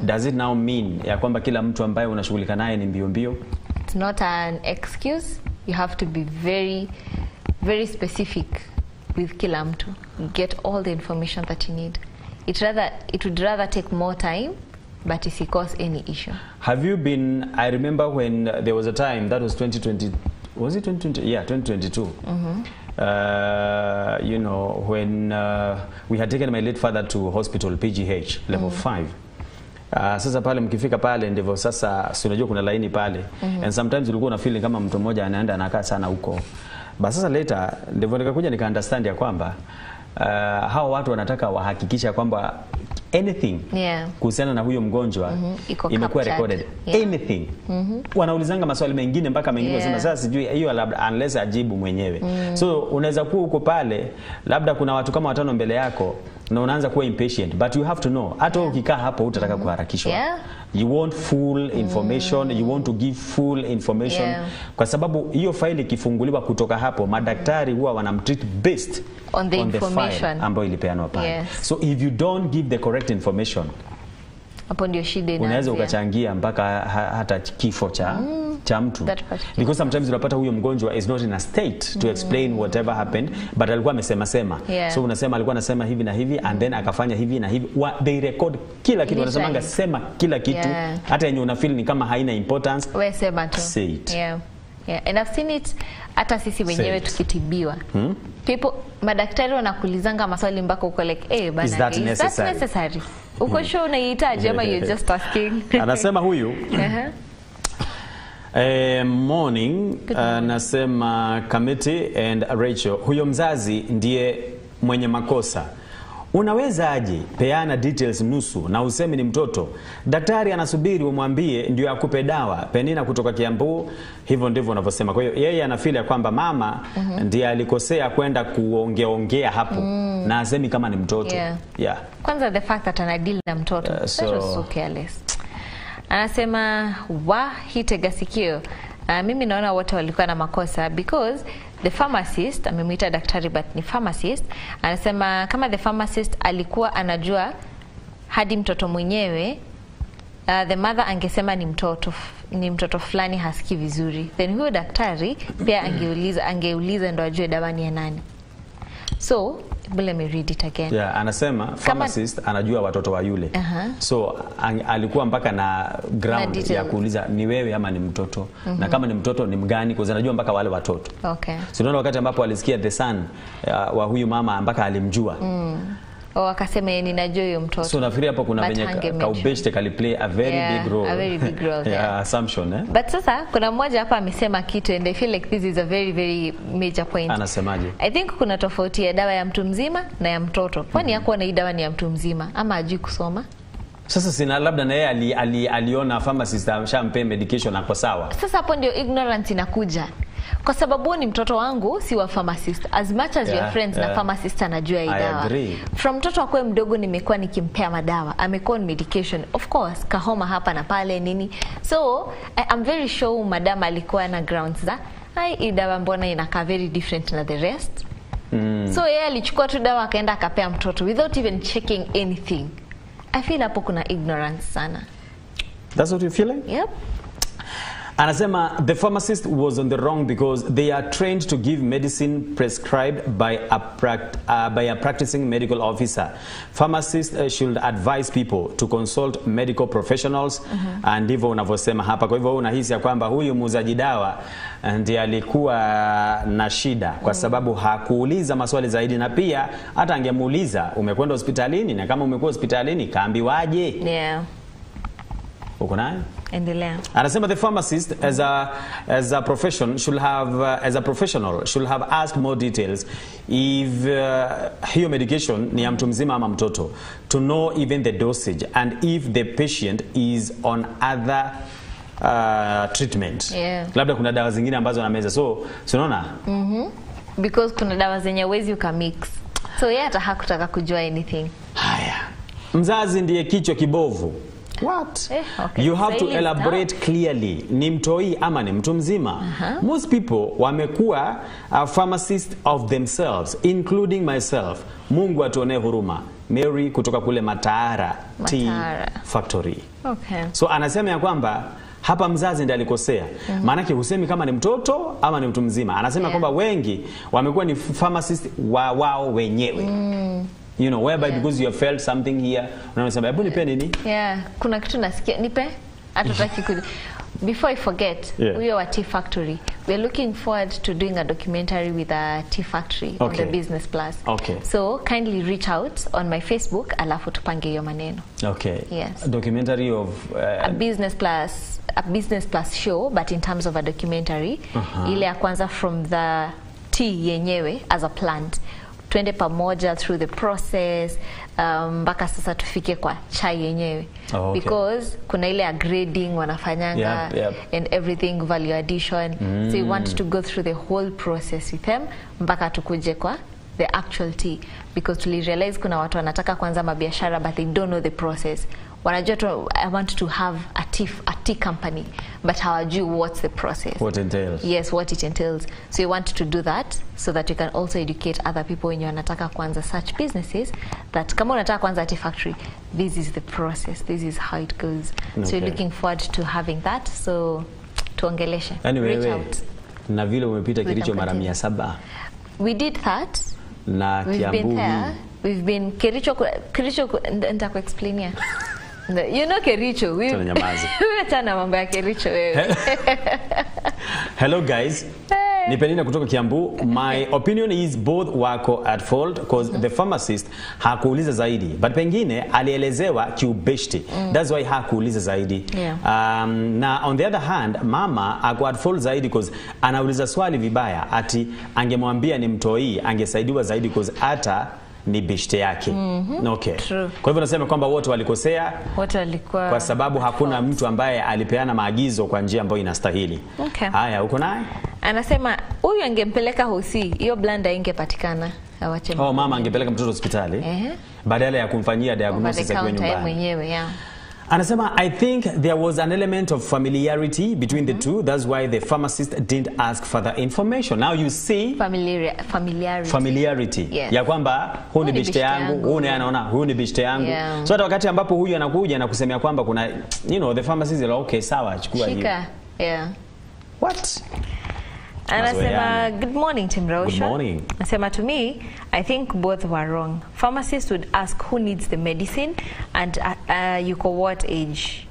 [SPEAKER 4] does it now mean ya kwamba kila mtu ambaye unashughulika naye ni mbio mbio?
[SPEAKER 2] It's not an excuse. You have to be very specific with kila mtu. Get all the information that you need. It would rather take more time, but it cause any issue.
[SPEAKER 4] Have you been, I remember when there was a time, that was 2020, was it 2020? Yeah, 2022. You know, when we had taken my late father to hospital, PGH, level 5. Sasa pale mkifika pale ndivyo sasa unajua kuna laini pale. And sometimes ulikuwa una feeling kama mtu mmoja anaenda anakaa sana huko. But sasa later ndivyo nikakuja nika understand ya kwamba hao watu wanataka wahakikisha kwamba anything kuhusiana na huyo mgonjwa imekuwa recorded. Anything. Wanaulizanga maswali mengine mpaka mengine wasema sasa sijui hiyo labda unless ajibu mwenyewe. So unaweza kuwa uko pale labda kuna watu kama 5 mbele yako na unaanza kuwa impatient, but you have to know hata ukikaa hapo utataka kuharakishwa. You want full information, you want to give full information, kwa sababu hiyo file ikifunguliwa kutoka hapo madaktari huwa wanamtreat based
[SPEAKER 2] on the information
[SPEAKER 4] file ambayo ilipeanwa pale. So if you don't give the correct information,
[SPEAKER 2] hapo ndio shida inaanza.
[SPEAKER 4] Unaweza ukachangia mpaka hata kifo cha mtu. Because sometimes unapata huyo mgonjwa is not in a state to explain whatever happened, but alikuwa amesema. So unasema alikuwa anasema hivi na hivi and then akafanya hivi na hivi. They record kila kitu, wanasemanga sema kila kitu, hata yenye una feel ni kama haina importance.
[SPEAKER 2] Wewe sema tu.
[SPEAKER 4] Say it.
[SPEAKER 2] And I've seen it hata sisi wenyewe tukitibiwa. Madaktari wanakulizanga maswali mpaka uko like, bana,
[SPEAKER 4] is that necessary?
[SPEAKER 2] Uko sure unahitaji ama you're just asking?
[SPEAKER 4] Anasema huyu morning, anasema committee and Rachel, huyo mzazi ndiye mwenye makosa. Unaweza aje peana details nusu na useme ni mtoto? Daktari anasubiri umwambie ndio akupe dawa. Penina kutoka Kiambu, hivyo ndivyo unavyosema. Kwa hiyo yeye anafeel kwamba mama ndiye alikosea kwenda kuongea hapo na asemi kama ni mtoto.
[SPEAKER 2] Kwanza the fact that anadeal na mtoto, that was so careless. Anasema hitega sikio. Mimi naona wote walikuwa na makosa because the pharmacist, amemwita daktari but ni pharmacist, anasema kama the pharmacist alikuwa anajua hadi mtoto mwenyewe, the mother angesema ni mtoto fulani hasikii vizuri, then huyo daktari pia angeuliza ndo ajue dawa ni ya nani. So let me read it again.
[SPEAKER 4] Anasema pharmacist anajua watoto wa yule. So alikuwa mpaka na ground ya kuuliza ni wewe ama ni mtoto. Na kama ni mtoto ni mgani, kwa sababu anajua mpaka wale watoto. So unaona wakati ambapo alisikia the son wa huyu mama mpaka alimjua.
[SPEAKER 2] Akasema ninajua huyo mtoto.
[SPEAKER 4] So nafikiri hapo kuna venye kaubeshte kaliplay a very big role.
[SPEAKER 2] A very big role.
[SPEAKER 4] Assumption.
[SPEAKER 2] But sasa kuna mmoja hapa amesema kitu and I feel like this is a very very major point.
[SPEAKER 4] Anasemaje?
[SPEAKER 2] I think kuna tofauti ya dawa ya mtu mzima na ya mtoto. Kwani yako na hii dawa ni ya mtu mzima ama hajui kusoma?
[SPEAKER 4] Sasa sina labda na yeye aliona pharmacist amshampe medication na kwa sawa.
[SPEAKER 2] Sasa hapo ndio ignorance inakuja. Kwa sababu ni mtoto wangu si wa pharmacist. As much as your friends na pharmacist anajua hii dawa. From mtoto wako mdogo nimekuwa nikimpea madawa. Amekuwa on medication. Of course, kahoma hapa na pale nini. So, I'm very sure madam alikuwa na grounds za hii dawa mbona inakaa very different na the rest. So, yeye alichukua tu dawa akaenda akapea mtoto without even checking anything. I feel hapo kuna ignorance sana.
[SPEAKER 4] That's what you feeling?
[SPEAKER 2] Yep.
[SPEAKER 4] Anasema the pharmacist was on the wrong because they are trained to give medicine prescribed by a practicing medical officer. Pharmacists should advise people to consult medical professionals. And ndivyo unavyosema hapa. Kwa hivyo unahisi ya kwamba huyu muuzaji dawa ndiye alikuwa na shida kwa sababu hakuuliza maswali zaidi, na pia hata angemuuliza umekwenda hospitalini, na kama umekuwa hospitalini kaambiwaje? Uko naye?
[SPEAKER 2] Endelea.
[SPEAKER 4] Anasema the pharmacist as a professional should have asked more details if hiyo medication ni ya mtu mzima ama mtoto, to know even the dosage and if the patient is on other treatment. Labda kuna dawa zingine ambazo anameza. So unaona?
[SPEAKER 2] Because kuna dawa zenye wezi ukamix. So yeye hata hakutaka kujua anything.
[SPEAKER 4] Haya. Mzazi ndiye kichwa kibovu. What? You have to elaborate clearly. Ni mtoi ama ni mtu mzima? Most people wamekuwa pharmacists of themselves, including myself. Mungu atuonee huruma. Mary kutoka kule Matara Tea Factory. So anasema ya kwamba hapa mzazi ndiye alikosea. Maana husemi kama ni mtoto ama ni mtu mzima. Anasema kwamba wengi wamekuwa ni pharmacists wao wenyewe. You know, whereby because you have felt something here, unasema hebu nipe nini?
[SPEAKER 2] Kuna kitu nasikia nipe atutaki before I forget, we are a tea factory. We are looking forward to doing a documentary with a tea factory on the Business Plus. So kindly reach out on my Facebook alafu tupange hiyo maneno. Yes.
[SPEAKER 4] A documentary of
[SPEAKER 2] a Business Plus show, but in terms of a documentary. Ile ya kwanza from the tea yenyewe as a plant. Twende pamoja through the process mpaka sasa tufike kwa chai yenyewe. Because kuna ile grading wanafanyanga and everything, value addition. So you want to go through the whole process with them mpaka tukuje kwa the actual tea, because to realize kuna watu wanataka kwanza mabiashara but they don't know the process. Wanajua tu, I want to have a tea company, but hawajui what's the process.
[SPEAKER 4] What entails.
[SPEAKER 2] Yes, what it entails. So you want to do that so that you can also educate other people when you wanataka kwanza such businesses, that kama unataka kwanza tea factory, this is the process, this is how it goes. Okay. So you're looking forward to having that. So tuongeleshe.
[SPEAKER 4] Anyway,
[SPEAKER 2] reach out.
[SPEAKER 4] Na vile umepita Kericho mara 700.
[SPEAKER 2] We did that.
[SPEAKER 4] Na
[SPEAKER 2] We've
[SPEAKER 4] Kiambu.
[SPEAKER 2] been there. We've been Kericho nitakuexplainia. You know Kericho. Wewe tana mambo ya Kericho wewe.
[SPEAKER 4] Hello guys. Ni Penina kutoka Kiambu. My opinion is both wako at fault because the pharmacist hakuuliza zaidi, but pengine alielezewa kiubeshti. That's why hakuuliza zaidi. Na on the other hand, mama ako at fault zaidi because anauliza swali vibaya, ati angemwambia ni mtoi angesaidiwa zaidi because hata ni beshte yake. Okay.
[SPEAKER 2] True.
[SPEAKER 4] Kwa hivyo nasema kwamba wote walikosea.
[SPEAKER 2] Wote walikuwa
[SPEAKER 4] kwa sababu hakuna mtu ambaye alipeana maagizo kwa njia ambayo inastahili.
[SPEAKER 2] Okay.
[SPEAKER 4] Haya, uko naye?
[SPEAKER 2] Anasema huyu angempeleka hosi, hiyo blanda ingepatikana. Awache.
[SPEAKER 4] Mama angepeleka mtoto hospitali. Badala ya kumfanyia diagnosis ya nyumbani.
[SPEAKER 2] Mwenyewe, yeah.
[SPEAKER 4] Anasema, I think there was an element of familiarity between the two. That's why the pharmacist didn't ask further information. Now you see familiarity.
[SPEAKER 2] Yes.
[SPEAKER 4] Ya kwamba huyu ni bishte yangu, huyu ni anaona, huyu ni bishte yangu.
[SPEAKER 2] Yeah.
[SPEAKER 4] So hata wakati ambapo huyu anakuja na kusemea kwamba kuna, you know, the pharmacist is okay, sawa, chukua hiyo.
[SPEAKER 2] Shika. Yeah.
[SPEAKER 4] What?
[SPEAKER 2] Anasema, good morning, Tim Raushwa.
[SPEAKER 4] Good morning.
[SPEAKER 2] Anasema, to me, I think both were wrong. Pharmacists would ask who needs the medicine and yuko what age.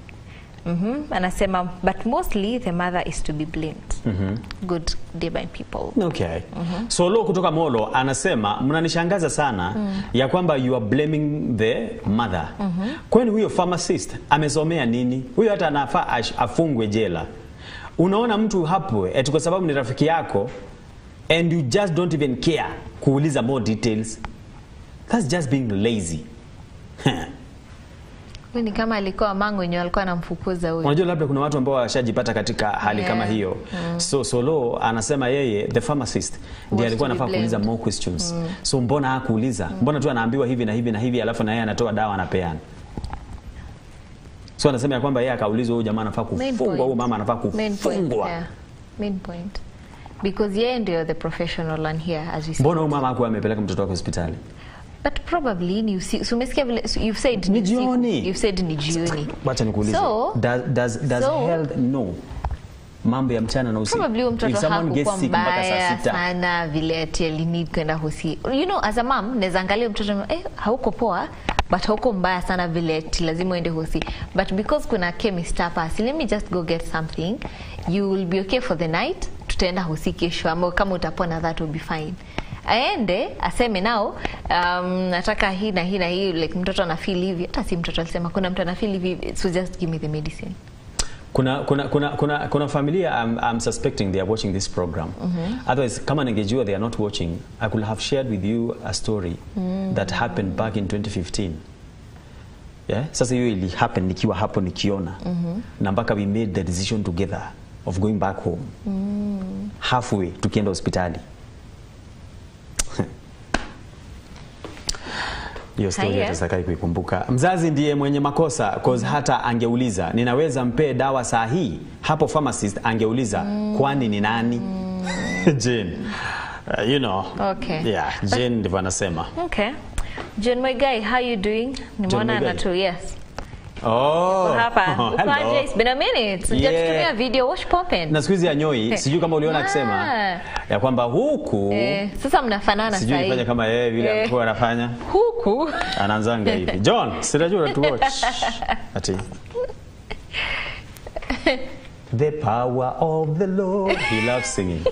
[SPEAKER 2] Anasema, but mostly the mother is to be blamed. Good day by people.
[SPEAKER 4] Okay. So Lo kutoka Molo anasema, mnanishangaza sana ya kwamba you are blaming the mother. Kwani huyo pharmacist amesomea nini? Huyo hata anafaa afungwe jela. Unaona mtu hapo eti kwa sababu ni rafiki yako and you just don't even care kuuliza more details. That's just being lazy.
[SPEAKER 2] Ni kama alikuwa mango yenyewe alikuwa anamfukuza huyo.
[SPEAKER 4] Unajua labda kuna watu ambao washajipata katika hali kama hiyo. So Lo anasema yeye the pharmacist ndiye alikuwa anafaa kuuliza more questions. So mbona hakuuliza? Mbona tu anaambiwa hivi na hivi na hivi alafu na yeye anatoa dawa anapeana. So anasema ya kwamba yeye akaulizwa huyu jamaa anafaa kufungwa, huyu mama anafaa kufungwa.
[SPEAKER 2] Main point. Because yeye ndio the professional on here as we say.
[SPEAKER 4] Mbona huyu mama hakuwa amepeleka mtoto wake hospitali?
[SPEAKER 2] But probably you see, so umesikia vile you've said
[SPEAKER 4] ni jioni.
[SPEAKER 2] You've said ni jioni.
[SPEAKER 4] Wacha nikuulize.
[SPEAKER 2] So,
[SPEAKER 4] does health no mambo ya mchana na usiku?
[SPEAKER 2] Probably mtoto hakuwa mbaya sana vile ati need kwenda hosi. You know, as a mom naweza angalia mtoto hauko poa but hauko mbaya sana vile ati lazima uende hosi. But because kuna chemist hapa, let me just go get something. You will be okay for the night. Tutaenda hosi kesho ama kama utapona, that will be fine. Aende aseme nao nataka hii na hii na hii, like mtoto ana feel hivi. Hata si mtoto alisema kuna mtu ana feel hivi, so just give me the medicine.
[SPEAKER 4] Kuna familia I'm suspecting they are watching this program. Otherwise kama ningejua they are not watching, I could have shared with you a story that happened back in 2015. Yeah? Sasa hiyo ili happen nikiwa hapo nikiona. Na mpaka we made the decision together of going back home. Halfway tukienda hospitali. Hiyo story atasakai kuikumbuka. Mzazi ndiye mwenye makosa cause hata angeuliza ninaweza mpe dawa saa hii, hapo pharmacist angeuliza kwani ni nani? Jane. You know.
[SPEAKER 2] Okay.
[SPEAKER 4] Yeah, Jane ndivyo anasema.
[SPEAKER 2] Okay. Jane, my guy, how you doing? Nimeona na tu, yes. Hapa. Ukaje, it's been a minute. Sijatumia video, wash popping.
[SPEAKER 4] Na siku hizi ya Nyoi, sijui kama uliona akisema ya kwamba huku
[SPEAKER 2] sasa mnafanana sasa hivi.
[SPEAKER 4] Sijui fanya kama yeye vile alikuwa anafanya.
[SPEAKER 2] Huku
[SPEAKER 4] anaanzanga hivi. John, sitajua tu watch. Ati. The power of the Lord. He loves singing.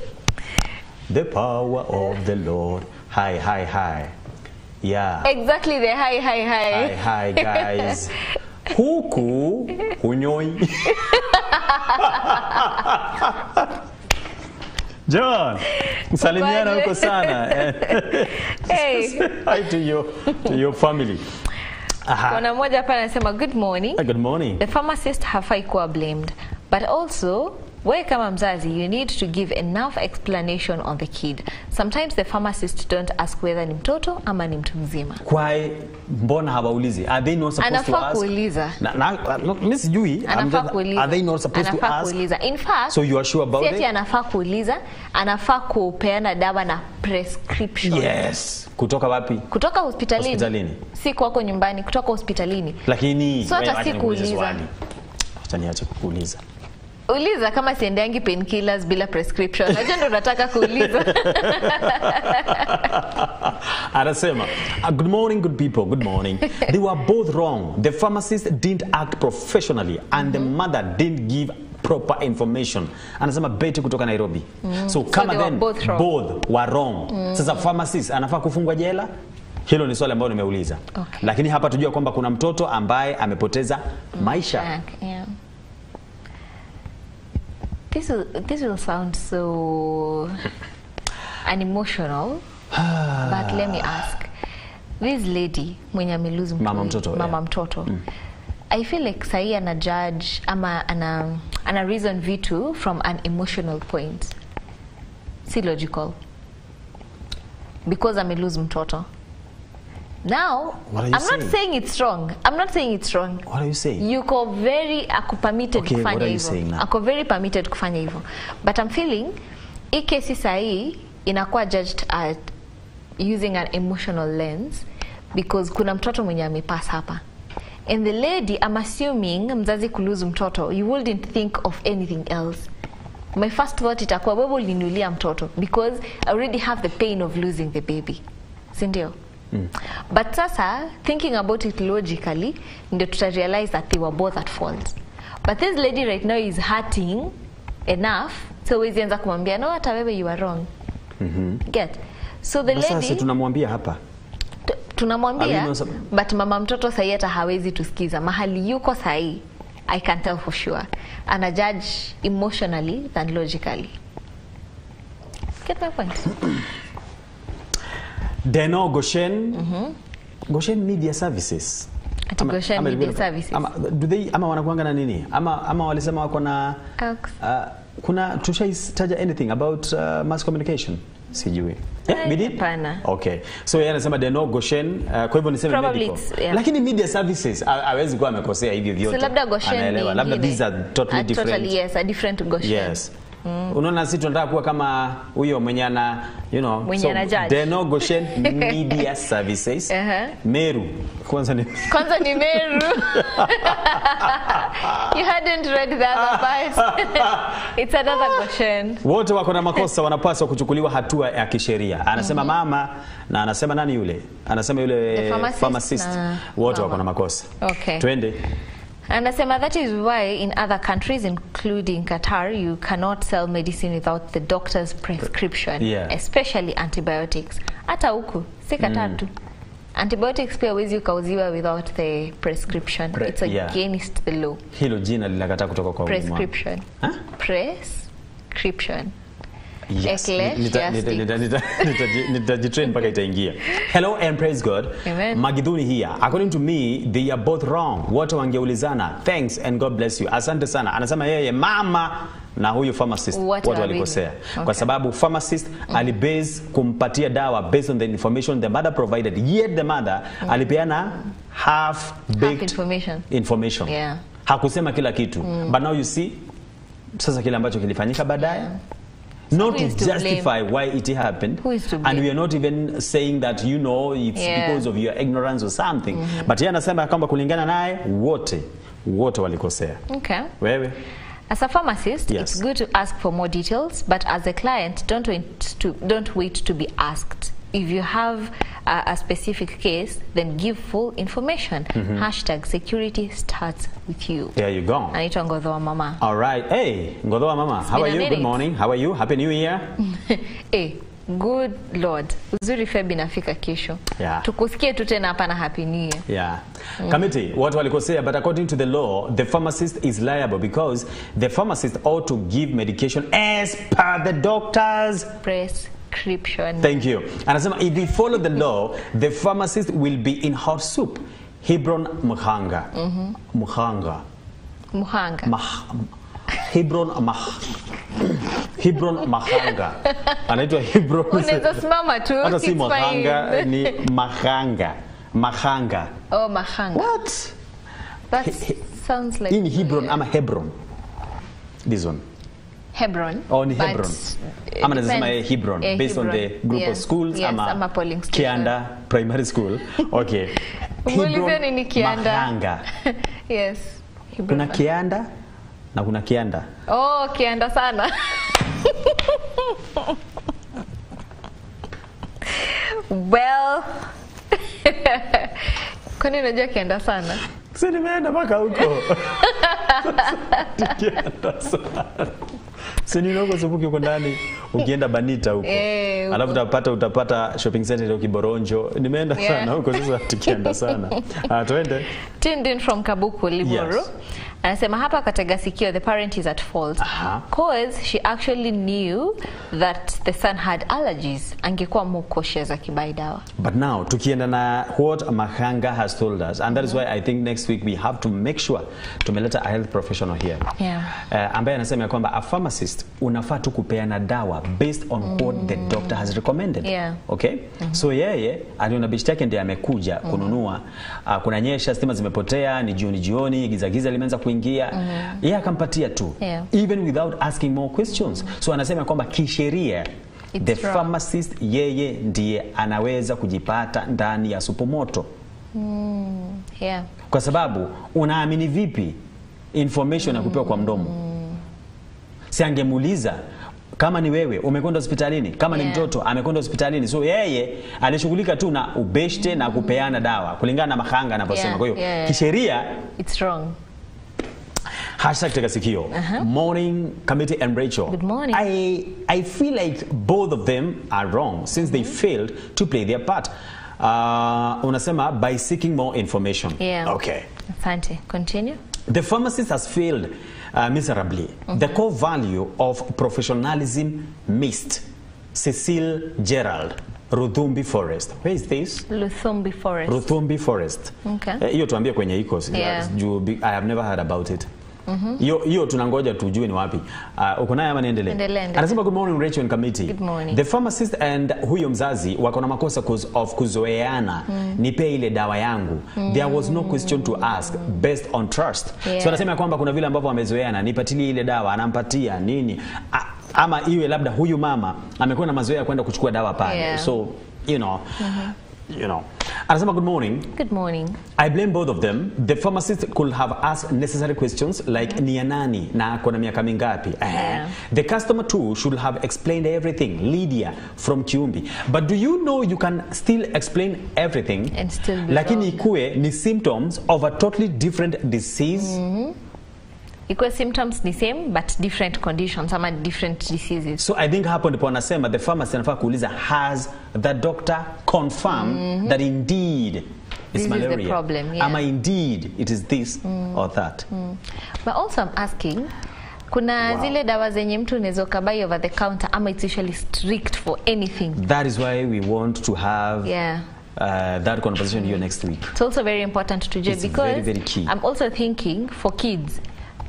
[SPEAKER 4] The power of the Lord. Hi, hi, hi. Yeah.
[SPEAKER 2] Exactly the hi, hi, hi.
[SPEAKER 4] Hi, hi, guys. Huku Unyoi. John, salimiana huko sana.
[SPEAKER 2] Hey.
[SPEAKER 4] Hi to your family.
[SPEAKER 2] Kuna mmoja hapa anasema good morning.
[SPEAKER 4] Good morning.
[SPEAKER 2] The pharmacist hafai kuwa blamed, but also wewe kama mzazi, you need to give enough explanation on the kid. Sometimes the pharmacist don't ask whether ni mtoto ama ni mtu mzima.
[SPEAKER 4] Kwa mbona hawaulizi? Are they not supposed to ask?
[SPEAKER 2] Anafaa kuuliza.
[SPEAKER 4] Mimi sijui. Are they not supposed to ask?
[SPEAKER 2] Kuuliza. In fact,
[SPEAKER 4] so you are sure about it?
[SPEAKER 2] Anafaa kuuliza, anafaa kupeana dawa na prescription.
[SPEAKER 4] Yes. Kutoka wapi?
[SPEAKER 2] Kutoka hospitalini. Si kwako nyumbani, kutoka hospitalini.
[SPEAKER 4] Lakini
[SPEAKER 2] so hata si kuuliza.
[SPEAKER 4] Acha niache kuuliza.
[SPEAKER 2] Uliza kama siendangi painkillers bila prescription. Najua ndo nataka kuuliza.
[SPEAKER 4] Anasema, good morning, good people, good morning. They were both wrong. The pharmacist didn't act professionally and the mother didn't give proper information. Anasema Betty kutoka Nairobi. So kama then both were wrong. Sasa pharmacist anafaa kufungwa jela? Hilo ni swali ambalo nimeuliza. Okay. Lakini hapa tujua kwamba kuna mtoto ambaye amepoteza maisha.
[SPEAKER 2] Yeah. This will sound so unemotional, but let me ask. This lady mwenye amelose mama mtoto. I feel like sahi ana judge ama ana reason vitu from an emotional point. Si logical. Because amelose mtoto. Now, I'm not saying it's wrong. I'm not saying it's wrong.
[SPEAKER 4] What are you saying?
[SPEAKER 2] Yuko very permitted kufanya hivyo. Ako very permitted kufanya hivyo. But I'm feeling hii kesi sahi inakuwa judged at using an emotional lens because kuna mtoto mwenye amepass hapa. And the lady, I'm assuming mzazi kulose mtoto, you wouldn't think of anything else. My first thought itakuwa wewe uliniulia mtoto because I already have the pain of losing the baby. Sindio? But sasa, thinking about it logically, ndio tuta realize that they were both at fault. But this lady right now is hurting enough, so wezi anza kumwambia, no, hata wewe you are wrong. Get? So the lady...
[SPEAKER 4] Sasa tunamwambia hapa.
[SPEAKER 2] Tunamwambia, but mama mtoto sahi hata hawezi tusikiza. Mahali yuko sahi, I can tell for sure. Ana judge emotionally than logically. Get my point?
[SPEAKER 4] Deno Goshen Media Services.
[SPEAKER 2] Goshen Media Services.
[SPEAKER 4] Ama wanakuanga na nini? Ama walisema wako na kuna tushaitaja anything about mass communication? Sijui. Yeah, we did? Okay. So yeye anasema Deno Goshen, kwa hivyo niseme medical. Lakini media services hawezi kuwa amekosea hivi vyote.
[SPEAKER 2] So labda Goshen ni
[SPEAKER 4] labda these are totally different.
[SPEAKER 2] Totally, yes, a different Goshen.
[SPEAKER 4] Yes. Unaona sisi tunataka kuwa kama huyo mwenye ana
[SPEAKER 2] mwenye ana judge.
[SPEAKER 4] Deno Goshen Media Services. Meru. Kwanza ni
[SPEAKER 2] Meru. You hadn't read the other part. It's another Goshen.
[SPEAKER 4] Wote wako na makosa, wanapaswa kuchukuliwa hatua ya kisheria. Anasema mama na anasema nani yule? Anasema yule pharmacist. Wote wako na makosa.
[SPEAKER 2] Okay.
[SPEAKER 4] Twende.
[SPEAKER 2] Anasema that is why in other countries, including Qatar, you cannot sell medicine without the doctor's prescription, especially antibiotics. Hata huku, si Qatar tu. Antibiotics pia huwezi ukauziwa without the prescription. It's against the law.
[SPEAKER 4] Hilo jina linakataa kutoka kwa
[SPEAKER 2] prescription. Prescription.
[SPEAKER 4] Yes. Nitajitrain mpaka itaingia. Hello and praise God.
[SPEAKER 2] Amen.
[SPEAKER 4] Magiduni here. According to me, they are both wrong. Wote wangeulizana. Thanks and God bless you. Asante sana. Anasema yeye mama na huyu pharmacist watu walikosea. Kwa sababu pharmacist alibase kumpatia dawa based on the information the mother provided. Yet the mother alipeana half-baked information.
[SPEAKER 2] Yeah.
[SPEAKER 4] Hakusema kila kitu. But now you see, sasa kile ambacho kilifanyika baadaye. Not to justify why it happened, and we are not even saying that it's because of your ignorance or something. But yeye anasema kwamba kulingana naye wote walikosea.
[SPEAKER 2] Okay.
[SPEAKER 4] Wewe?
[SPEAKER 2] As a pharmacist, it's good to ask for more details, but as a client, don't wait to be asked. If you have a specific case, then give full information. #security starts with you.
[SPEAKER 4] There you go.
[SPEAKER 2] Anaitwa Ngodhoa Mama.
[SPEAKER 4] All right. Hey, Ngodhoa Mama. How are you? Good morning. How are you? Happy New Year.
[SPEAKER 2] Hey, good Lord. Uzuri Feb inafika kesho.
[SPEAKER 4] Yeah.
[SPEAKER 2] Tukusikie tu tena hapa na Happy New Year.
[SPEAKER 4] Yeah. Committee, watu walikosea, but according to the law, the pharmacist is liable because the pharmacist ought to give medication as per the doctor's
[SPEAKER 2] prescription.
[SPEAKER 4] Thank you. Anasema if we follow the law, the pharmacist will be in hot soup. Hebron Muhanga. Muhanga. Hebron Mahanga. Anaitwa Hebron.
[SPEAKER 2] Unaweza simama tu.
[SPEAKER 4] Hata si Mahanga, ni Mahanga. Mahanga.
[SPEAKER 2] Oh, Mahanga.
[SPEAKER 4] What?
[SPEAKER 2] That sounds like...
[SPEAKER 4] In Hebron, I'm a Hebron. This one.
[SPEAKER 2] Hebron.
[SPEAKER 4] Oh, ni Hebron. I'm going to say Hebron, based
[SPEAKER 2] Hebron.
[SPEAKER 4] on the group of schools.
[SPEAKER 2] Yes, I'm a polling station.
[SPEAKER 4] Kianda Primary School. Okay.
[SPEAKER 2] Hebron ni Kianda.
[SPEAKER 4] Mahanga.
[SPEAKER 2] Yes. Hebron.
[SPEAKER 4] Kuna Kianda na kuna Kianda.
[SPEAKER 2] Oh, Kianda sana. Well, kwani unajua Kianda sana?
[SPEAKER 4] Sasa nimeenda mpaka huko. Kianda sana. Sini noko subuki uko ndani ukienda Banita huko. Alafu utapata shopping center ya Kiboronjo. Nimeenda sana huko sasa tukienda sana. Twende.
[SPEAKER 2] Tuned in from Kabuku, Liboru. Yes. Anasema hapa katega sikio, the parent is at fault. Cause she actually knew that the son had allergies. Angekuwa more cautious akibai dawa.
[SPEAKER 4] But now, tukienda na what Mahanga has told us, and that is why I think next week we have to make sure tumeleta a health professional here. Ambaye anasema ya kwamba a pharmacist unafaa tu kupeana dawa based on what the doctor has recommended. Okay? So yeye aliona bishi yake ndiye amekuja kununua, kuna nyesha, stima zimepotea, ni jioni, giza limeanza kuingia. Yeye akampatia tu. Even without asking more questions. So anasema kwamba kisheria the pharmacist yeye ndiye anaweza kujipata ndani ya supermoto. Kwa sababu unaamini vipi information nakupewa kwa mdomo? Si angemuuliza kama ni wewe umekwenda hospitalini, kama ni mtoto amekwenda hospitalini. So yeye alishughulika tu na ubeshte na kupeana dawa kulingana na Mahanga anaposema. Kwa hiyo kisheria
[SPEAKER 2] it's wrong.
[SPEAKER 4] Hashtag tega sikio. Morning committee and Rachel.
[SPEAKER 2] Good morning.
[SPEAKER 4] I feel like both of them are wrong since they failed to play their part. Unasema by seeking more information. Okay.
[SPEAKER 2] Asante. Continue.
[SPEAKER 4] The pharmacist has failed miserably. The core value of professionalism missed. Cecile Gerald, Ruthumbi Forest. Where is this?
[SPEAKER 2] Luthumbi Forest.
[SPEAKER 4] Ruthumbi Forest.
[SPEAKER 2] Okay.
[SPEAKER 4] Hiyo tuambie kwenye icos. I have never heard about it. Hiyo tunangoja tujue ni wapi. Uko naye ama niendelee? Anasema good morning Rachel and committee.
[SPEAKER 2] Good morning.
[SPEAKER 4] The pharmacist and huyo mzazi wako na makosa cause of kuzoeana. Nipe ile dawa yangu. There was no question to ask based on trust. So anasema kwamba kuna vile ambavyo wamezoeana, nipatilie ile dawa, anampatia nini? Ama iwe labda huyu mama amekuwa na mazoea kwenda kuchukua dawa pale. So, you know. Anasema good morning.
[SPEAKER 2] Good morning.
[SPEAKER 4] I blame both of them. The pharmacist could have asked necessary questions like ni nani na kuna miaka mingapi. The customer too should have explained everything. Lydia from Kiumbi. But do you know you can still explain everything
[SPEAKER 2] and still be
[SPEAKER 4] lakini ikue ni symptoms of a totally different disease?
[SPEAKER 2] Equal symptoms the same but different conditions, ama different diseases.
[SPEAKER 4] So I think hapo ndipo anasema the pharmacist anafaa kuuliza, has the doctor confirmed that indeed it's malaria?
[SPEAKER 2] Is the problem,
[SPEAKER 4] ama indeed it is this or that?
[SPEAKER 2] But also I'm asking, kuna zile dawa zenye mtu unaweza kubai over the counter ama it's usually strict for anything?
[SPEAKER 4] That is why we want to have that conversation here next week.
[SPEAKER 2] It's also very important to judge because
[SPEAKER 4] very, very key.
[SPEAKER 2] I'm also thinking for kids,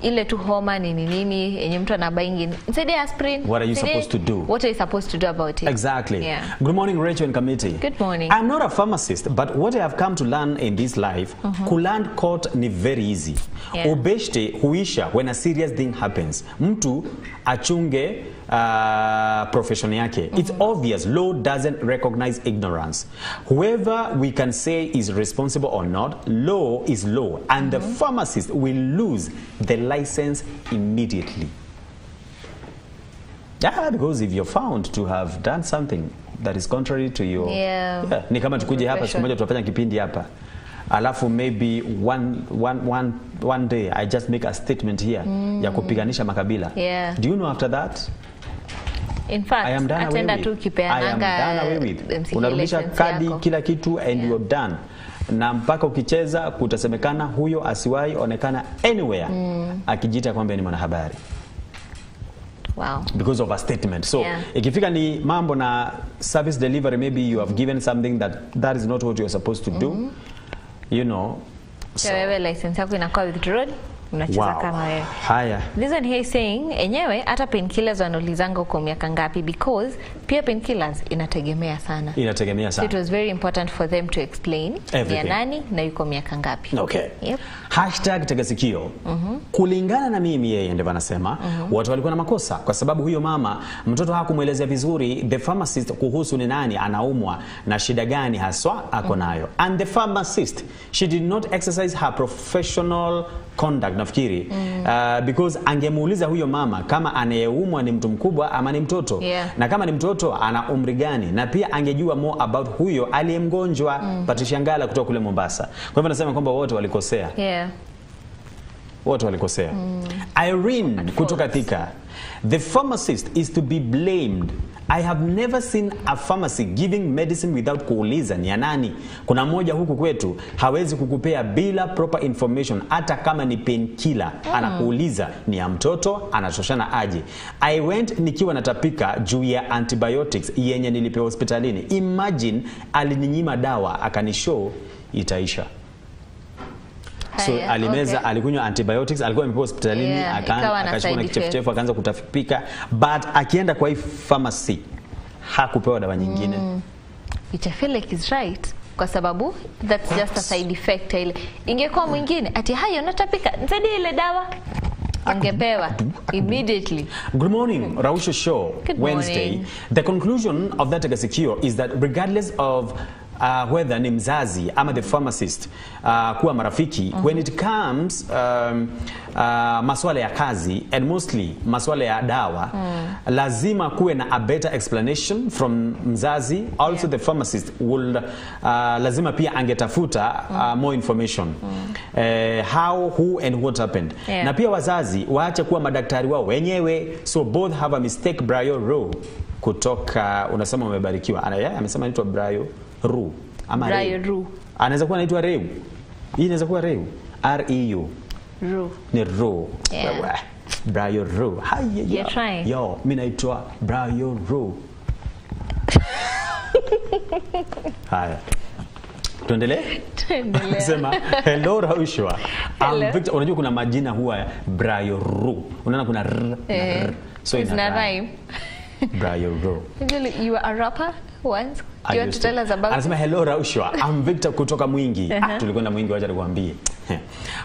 [SPEAKER 2] ile tu homa nini yenye mtu anabaingi, instead aspirin.
[SPEAKER 4] What are you supposed to do?
[SPEAKER 2] What are you supposed to do about it?
[SPEAKER 4] Exactly. Good morning Rachel and committee.
[SPEAKER 2] Good morning.
[SPEAKER 4] I'm not a pharmacist, but what I have come to learn in this life, kuland court ni very easy. Ubeshte huisha when a serious thing happens. Mtu achunge profession yake. It's obvious law doesn't recognize ignorance. Whoever we can say is responsible or not, law is law, and the pharmacist will lose the license immediately. Because if you're found to have done something that is contrary to your ni kama tukuje hapa siku moja tutafanya kipindi hapa, alafu maybe one day I just make a statement here ya kupiganisha makabila. Do you know after that
[SPEAKER 2] in fact atenda tu kipeananga
[SPEAKER 4] unarudisha kadi kila kitu and you're done, na mpaka ukicheza kutasemekana huyo asiwahi onekana anywhere akijita kwamba ni mwanahabari.
[SPEAKER 2] Wow.
[SPEAKER 4] Because of a statement. So ikifika ni mambo na service delivery, maybe you have given something that is not what you are supposed to do, you know.
[SPEAKER 2] So wewe license yako inakuwa withdrawn. unacheza kama wewe.
[SPEAKER 4] Haya.
[SPEAKER 2] This one here is saying enyewe hata painkillers wanaulizanga uko miaka ngapi, because pia painkillers inategemea sana.
[SPEAKER 4] Inategemea sana.
[SPEAKER 2] So it was very important for them to explain ya nani na yuko miaka ngapi.
[SPEAKER 4] Okay.
[SPEAKER 2] Yep.
[SPEAKER 4] #tegasikio. Kulingana na mimi yeye ndivyo anasema, watu walikuwa na makosa kwa sababu huyo mama mtoto hakumuelezea vizuri the pharmacist kuhusu ni nani anaumwa na shida gani haswa ako nayo. And the pharmacist, she did not exercise her professional conduct nafikiri because angemuuliza huyo mama kama anayeumwa ni mtu mkubwa ama ni mtoto, na kama ni mtoto ana umri gani, na pia angejua more about huyo aliyemgonjwa. Patricia Ngala kutoka kule Mombasa. Kwa hivyo nasema kwamba wote walikosea. Wote walikosea. Irene kutoka Thika. The pharmacist is to be blamed. I have never seen a pharmacy giving medicine without kuuliza ni ya nani. Kuna mmoja huku kwetu hawezi kukupea bila proper information, hata kama ni painkiller. Anakuuliza ni ya mtoto, anatoshana aje. I went nikiwa natapika juu ya antibiotics yenye nilipewa hospitalini. Imagine alininyima dawa akanishow itaisha. So alimeza, alikunywa antibiotics, alikuwa amepewa hospitalini, akachukua na kichefuchefu akaanza kutapika, but akienda kwa hii pharmacy hakupewa dawa nyingine.
[SPEAKER 2] Which I feel like is right, kwa sababu that's just a side effect ile. Ingekuwa mwingine ati hayo natapika, nisaidie ile dawa, angepewa immediately.
[SPEAKER 4] Good morning, Raushwa Show. Wednesday. The conclusion of that secure is that regardless of whether ni mzazi ama the pharmacist kuwa marafiki, when it comes maswala ya kazi and mostly maswala ya dawa, lazima kuwe na a better explanation from mzazi. Also the pharmacist will lazima pia angetafuta more information, how, who and what happened. Na pia wazazi waache kuwa madaktari wao wenyewe. So both have a mistake. Brayo Ro kutoka unasema umebarikiwa. Amesema anaitwa Brayo Ru ama Reu. Anaweza kuwa anaitwa Reu. Hii inaweza kuwa Reu. R-E-U.
[SPEAKER 2] Ru.
[SPEAKER 4] Ni Ru. Brayo Ru.
[SPEAKER 2] You're trying.
[SPEAKER 4] Yo, mimi naitwa Brayo Ru. Haya. Tuendelee?
[SPEAKER 2] Tuendelee.
[SPEAKER 4] Sema hello Raushwa. Victor, unajua kuna majina huwa Brayo Ru. Unaona kuna R na R. So
[SPEAKER 2] ina rhyme.
[SPEAKER 4] Brayo Ru.
[SPEAKER 2] You were a rapper once? Do you want to tell us about?
[SPEAKER 4] Anasema hello Raushwa. I'm Victor kutoka Mwingi. Tulikwenda Mwingi, wacha nikwambie.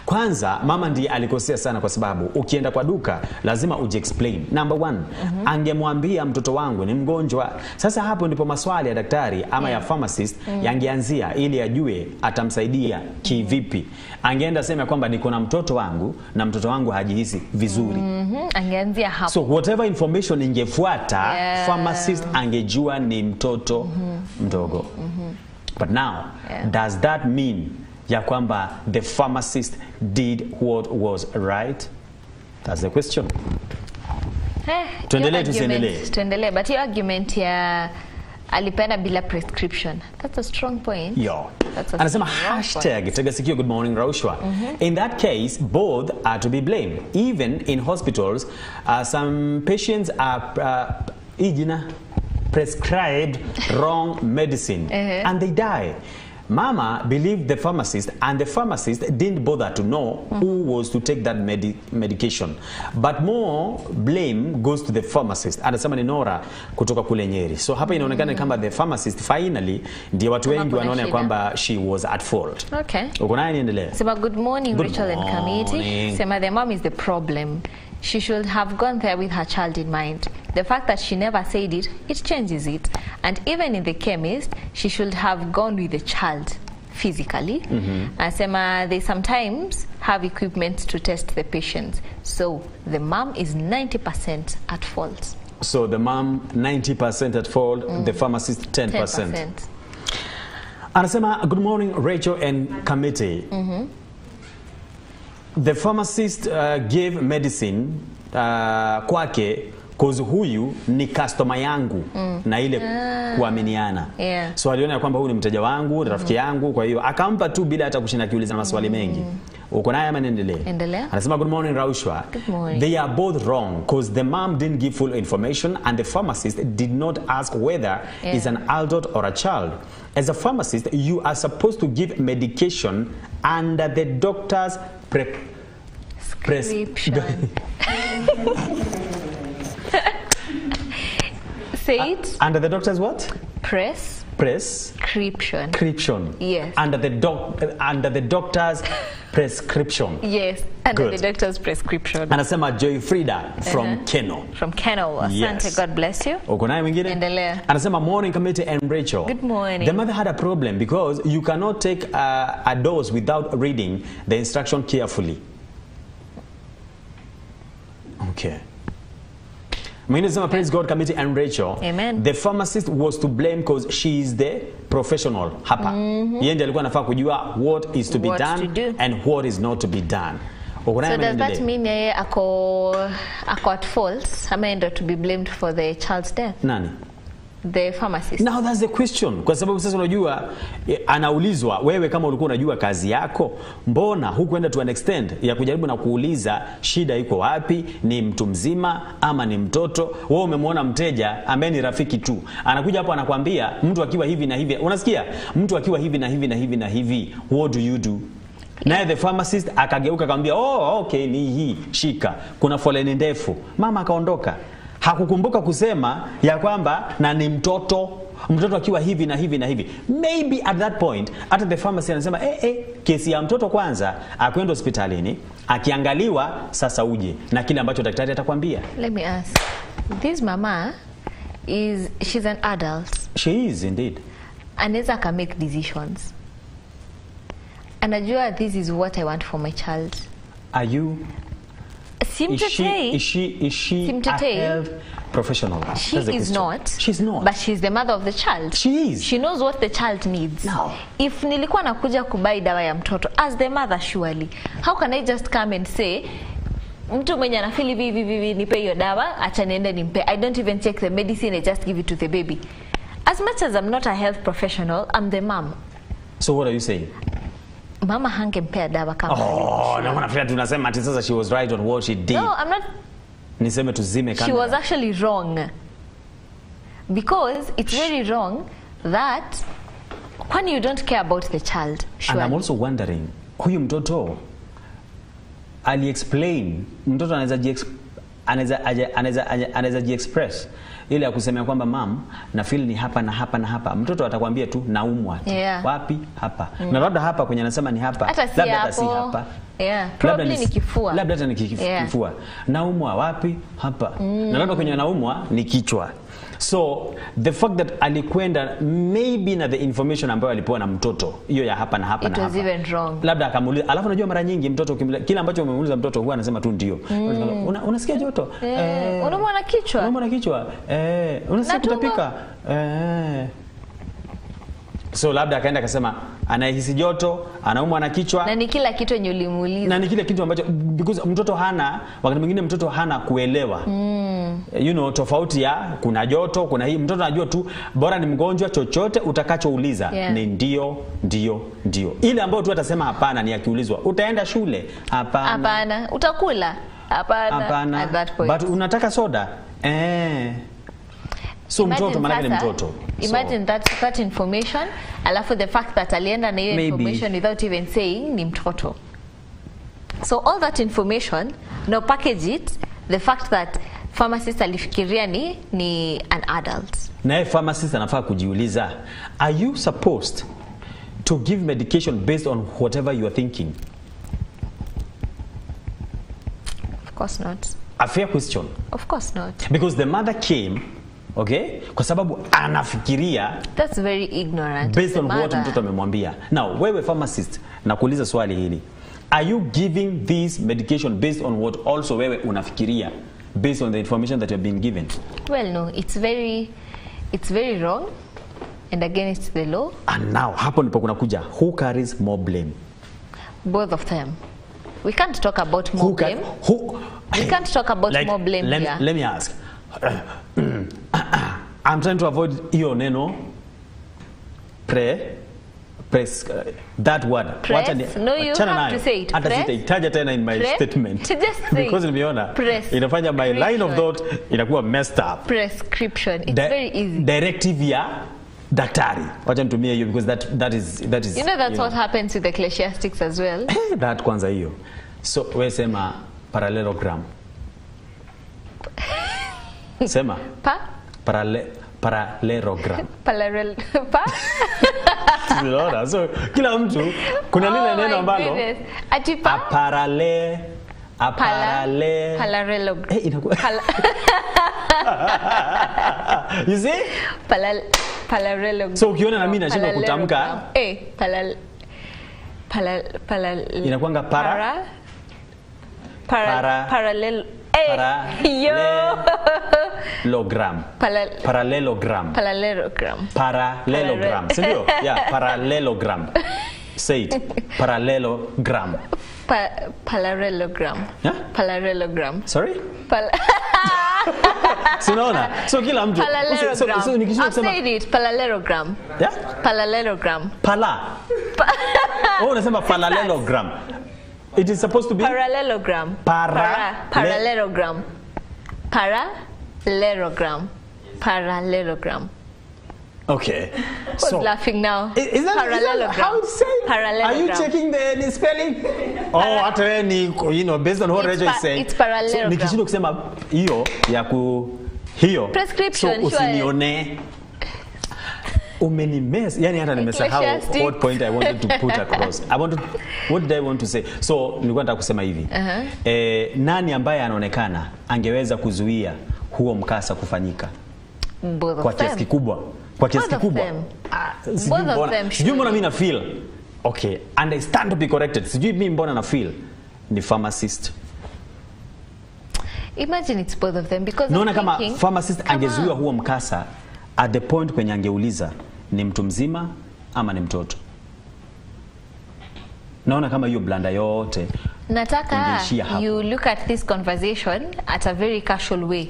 [SPEAKER 4] Kwanza mama ndiye alikosea sana kwa sababu ukienda kwa duka lazima uji-explain. Number one, angemwambia mtoto wangu ni mgonjwa. Sasa hapo ndipo maswali ya daktari ama ya pharmacist yangeanzia ili ajue atamsaidia kivipi. Angeenda sema kwamba niko na mtoto wangu na mtoto wangu hajihisi vizuri.
[SPEAKER 2] Angeanzia hapo.
[SPEAKER 4] So whatever information ingefuata, pharmacist angejua ni mtoto mdogo. But now, does that mean ya kwamba the pharmacist did what was right? That's the question.
[SPEAKER 2] Tuendelee, but your argument ya alipenda bila prescription, that's a strong point.
[SPEAKER 4] Anasema #tegasikio. Good morning Raushwa. In that case, both are to be blamed. Even in hospitals, some patients are prescribed wrong medicine and they die. Mama believed the pharmacist, and the pharmacist didn't bother to know who was to take that medication. But more blame goes to the pharmacist. Anasema ni Nora kutoka kule Nyeri. So hapa inaonekana kama the pharmacist finally ndio watu wengi wanaona kwamba she was at fault.
[SPEAKER 2] Okay.
[SPEAKER 4] Uko naye, niendelee.
[SPEAKER 2] Sema good morning Rachel and Kamiti. Sema the mom is the problem. She should have gone there with her child in mind. The fact that she never said it, it changes it. And even in the chemist, she should have gone with the child physically. Asema they sometimes have equipment to test the patients. So the mom is 90% at fault.
[SPEAKER 4] So the mom 90% at fault, the pharmacist 10%. Anasema good morning Rachel and Kamiti. The pharmacist gave medicine kwake cause huyu ni customer yangu na ile kuaminiana. So aliona kwamba huyu ni mteja wangu, rafiki yangu, kwa hiyo akampa tu bila hata kushinda kiuliza maswali mengi. Uko naye ama niendelee? Anasema good morning Raushwa. They are both wrong cause the mom didn't give full information and the pharmacist did not ask whether it's an adult or a child. As a pharmacist, you are supposed to give medication under the doctor's
[SPEAKER 2] Prescription. Say it.
[SPEAKER 4] Under the doctor's what?
[SPEAKER 2] Prescription. Yes.
[SPEAKER 4] Under the doctor's prescription.
[SPEAKER 2] Yes. Under the doctor's prescription.
[SPEAKER 4] Anasema Joy Frida from Keno.
[SPEAKER 2] From Keno. Asante.
[SPEAKER 4] Yes.
[SPEAKER 2] God bless you.
[SPEAKER 4] Uko naye mwingine?
[SPEAKER 2] Endelea.
[SPEAKER 4] Anasema morning committee and Rachel.
[SPEAKER 2] Good morning.
[SPEAKER 4] The mother had a problem because you cannot take a dose without reading the instruction carefully. Okay. Praise God committee and Rachel.
[SPEAKER 2] Amen.
[SPEAKER 4] The pharmacist was to blame because she is the professional hapa. Yeye ndiye alikuwa anafaa kujua what is to be done and what is not to be done.
[SPEAKER 2] So does that mean yeye ako at fault? Ama ndo to be blamed for the child's death?
[SPEAKER 4] Nani?
[SPEAKER 2] The pharmacist.
[SPEAKER 4] Now that's the question. Kwa sababu sasa unajua anaulizwa wewe kama ulikuwa unajua kazi yako, mbona hukuenda to an extent ya kujaribu na kuuliza shida iko wapi, ni mtu mzima ama ni mtoto? Wewe umemwona mteja ambaye ni rafiki tu. Anakuja hapo anakuambia mtu akiwa hivi na hivi. Unasikia? Mtu akiwa hivi na hivi na hivi na hivi. What do you do? Naye the pharmacist akageuka akamwambia, "Oh, okay, ni hii, shika. Kuna foleni ndefu." Mama akaondoka. Hakukumbuka kusema ya kwamba na ni mtoto akiwa hivi na hivi na hivi. Maybe at that point hata the pharmacy anasema kesi ya mtoto kwanza akwenda hospitalini akiangaliwa sasa uje na kile ambacho daktari atakwambia.
[SPEAKER 2] Let me ask. This mama she's an adult.
[SPEAKER 4] She is indeed.
[SPEAKER 2] Anaweza ka make decisions. Anajua this is what I want for my child.
[SPEAKER 4] Are you Is she a health professional?
[SPEAKER 2] She is not.
[SPEAKER 4] She's not.
[SPEAKER 2] But she's the mother of the child.
[SPEAKER 4] She is.
[SPEAKER 2] She knows what the child needs.
[SPEAKER 4] No.
[SPEAKER 2] If nilikuwa nakuja kubai dawa ya mtoto, as the mother surely, how can I just come and say, mtu mwenye anafili vivi nipe hiyo dawa, acha niende nimpe. I don't even check the medicine, I just give it to the baby. As much as I'm not a health professional, I'm the mom.
[SPEAKER 4] So what are you saying?
[SPEAKER 2] Mama hangempea dawa kama
[SPEAKER 4] na wanafikiria tunasema ati sasa she was right on what she did.
[SPEAKER 2] No, I'm not.
[SPEAKER 4] Niseme tuzime kamera.
[SPEAKER 2] She was actually wrong. Because it's very wrong that when you don't care about the child.
[SPEAKER 4] And I'm also wondering, huyu mtoto ali-explain, mtoto anaweza ji-express ile ya kusemea kwamba mom na feel ni hapa na hapa na hapa. Mtoto atakwambia tu naumwa tu.
[SPEAKER 2] Yeah.
[SPEAKER 4] Wapi? Hapa. Na labda hapa kwenye anasema ni hapa.
[SPEAKER 2] Labda hata si hapa. Yeah. Probably ni kifua.
[SPEAKER 4] Labda hata ni kifua. Naumwa wapi? Hapa. Na labda kwenye naumwa ni kichwa. So the fact that alikwenda maybe na the information ambayo alipewa na mtoto hiyo ya hapa na hapa na hapa.
[SPEAKER 2] It was even wrong.
[SPEAKER 4] Labda akamuuliza, alafu unajua mara nyingi mtoto kile ambacho umemuuliza mtoto huwa anasema tu ndio. Unasikia joto?
[SPEAKER 2] Unaumwa na kichwa?
[SPEAKER 4] Unaumwa na kichwa? Unasikia kutapika? So labda akaenda akasema anahisi joto, anaumwa na kichwa.
[SPEAKER 2] Na ni kila kitu yenye ulimuuliza.
[SPEAKER 4] Na ni kile kitu ambacho because mtoto hana, wakati mwingine mtoto hana kuelewa. You know, tofauti ya kuna joto, kuna hii, mtoto anajua tu bora ni mgonjwa, chochote utakachouliza ni ndio. Ile ambayo tu atasema hapana ni akiulizwa utaenda shule?
[SPEAKER 2] Hapana. Utakula? Hapana. At that point.
[SPEAKER 4] But unataka soda? So mtoto maana ni mtoto.
[SPEAKER 2] Imagine that information, alafu the fact that alienda na hiyo information without even saying ni mtoto. So all that information, no package it, the fact that pharmacist alifikiria ni an adult.
[SPEAKER 4] Na pharmacist anafaa kujiuliza, are you supposed to give medication based on whatever you are thinking?
[SPEAKER 2] Of course not.
[SPEAKER 4] A fair question.
[SPEAKER 2] Of course not.
[SPEAKER 4] Because the mother came, okay, kwa sababu anafikiria.
[SPEAKER 2] That's very ignorant.
[SPEAKER 4] Based on what mtoto amemwambia. Now, wewe pharmacist, nakuuliza swali hili. Are you giving this medication based on what also wewe unafikiria? Based on the information that you have been given?
[SPEAKER 2] Well, no, it's very wrong and against the law.
[SPEAKER 4] And now, hapo ndipo kunakuja, who carries more blame?
[SPEAKER 2] Both of them. We can't talk about more blame. We can't talk about more blame here.
[SPEAKER 4] Let me ask. I'm trying to avoid hiyo neno press that word.
[SPEAKER 2] Press? No, you have to say it.
[SPEAKER 4] Hata sitaitaja tena in my statement.
[SPEAKER 2] Just say
[SPEAKER 4] because nimeona inafanya my line of thought inakuwa messed up.
[SPEAKER 2] Prescription. It's very easy.
[SPEAKER 4] Directive ya daktari. Wacha nitumie hiyo because that is
[SPEAKER 2] You know that's what happens with the ecclesiastics as well.
[SPEAKER 4] That kwanza hiyo. So we sema parallelogram. Sema. Parallelogram. Unaona? So kila mtu kuna lile neno ambalo
[SPEAKER 2] parallelogram.
[SPEAKER 4] You see?
[SPEAKER 2] Parallelogram.
[SPEAKER 4] So ukiona na mimi nashindwa kutamka inakuanga
[SPEAKER 2] parallel
[SPEAKER 4] parallelogram. Sindio? Yeah, parallelogram. Say it. Parallelogram.
[SPEAKER 2] Parallelogram.
[SPEAKER 4] Yeah?
[SPEAKER 2] Parallelogram.
[SPEAKER 4] Sorry? Sinaona. So kila mtu. So nikisema
[SPEAKER 2] I've said it. Parallelogram.
[SPEAKER 4] Yeah?
[SPEAKER 2] Parallelogram.
[SPEAKER 4] Oh, unasema parallelogram. It is supposed to be
[SPEAKER 2] parallelogram. Parallelogram. Parallelogram.
[SPEAKER 4] Okay.
[SPEAKER 2] Who's laughing now?
[SPEAKER 4] Is that how it's saying?
[SPEAKER 2] Parallelogram.
[SPEAKER 4] Are you checking the spelling? Hata based on what Rachel is saying.
[SPEAKER 2] It's parallelogram.
[SPEAKER 4] So nikishinda kusema hiyo ya hiyo.
[SPEAKER 2] Prescription.
[SPEAKER 4] So usinione. Umenimes. Yani hata nimesahau what point I wanted to put across. What did I want to say? So nilikuwa nataka kusema hivi. Nani ambaye anaonekana angeweza kuzuia huo mkasa kufanyika? Kwa kiasi kikubwa. Kwa kiasi kikubwa. Sijui mbona mimi na feel. Okay, and I stand to be corrected. Sijui mimi mbona na feel ni pharmacist.
[SPEAKER 2] Imagine it's both of them because
[SPEAKER 4] naona kama pharmacist angezuia huo mkasa at the point kwenye angeuliza ni mtu mzima ama ni mtoto. Naona kama hiyo blanda yote.
[SPEAKER 2] Nataka you look at this conversation at a very casual way.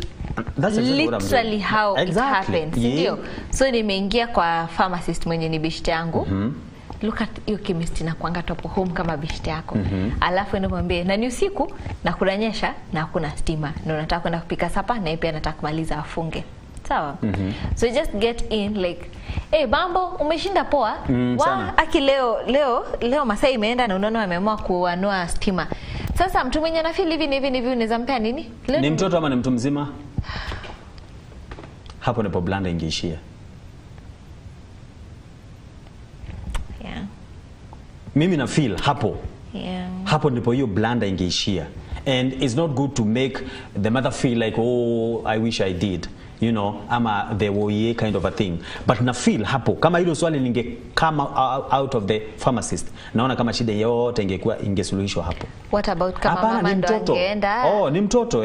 [SPEAKER 4] That's
[SPEAKER 2] literally how it happened. Ndio. So nimeingia kwa pharmacist mwenye ni bishte yangu. Look at hiyo chemist na kuanga top home kama bishte yako. Alafu nimwambie na ni usiku na kunanyesha na hakuna stima. Na nataka kwenda kupika sapa na pia nataka kumaliza afunge. Sawa? So just get in like, hey mambo umeshinda poa? Aki leo masaa imeenda na unaona wameamua kuanua stima. Sasa mtu mwenye anafeel hivi unaweza mpea nini?
[SPEAKER 4] Ni mtoto ama ni mtu mzima? Hapo ndipo blanda ingeishia.
[SPEAKER 2] Yeah.
[SPEAKER 4] Mimi na feel hapo.
[SPEAKER 2] Yeah.
[SPEAKER 4] Hapo ndipo hiyo blanda ingeishia. And it's not good to make the mother feel like, oh, I wish I did. Ama the woye kind of a thing. But na feel hapo kama hilo swali linge come out of the pharmacist, naona kama shida yote ingesuluhishwa hapo.
[SPEAKER 2] What about kama mama ndo angeenda?
[SPEAKER 4] Ni mtoto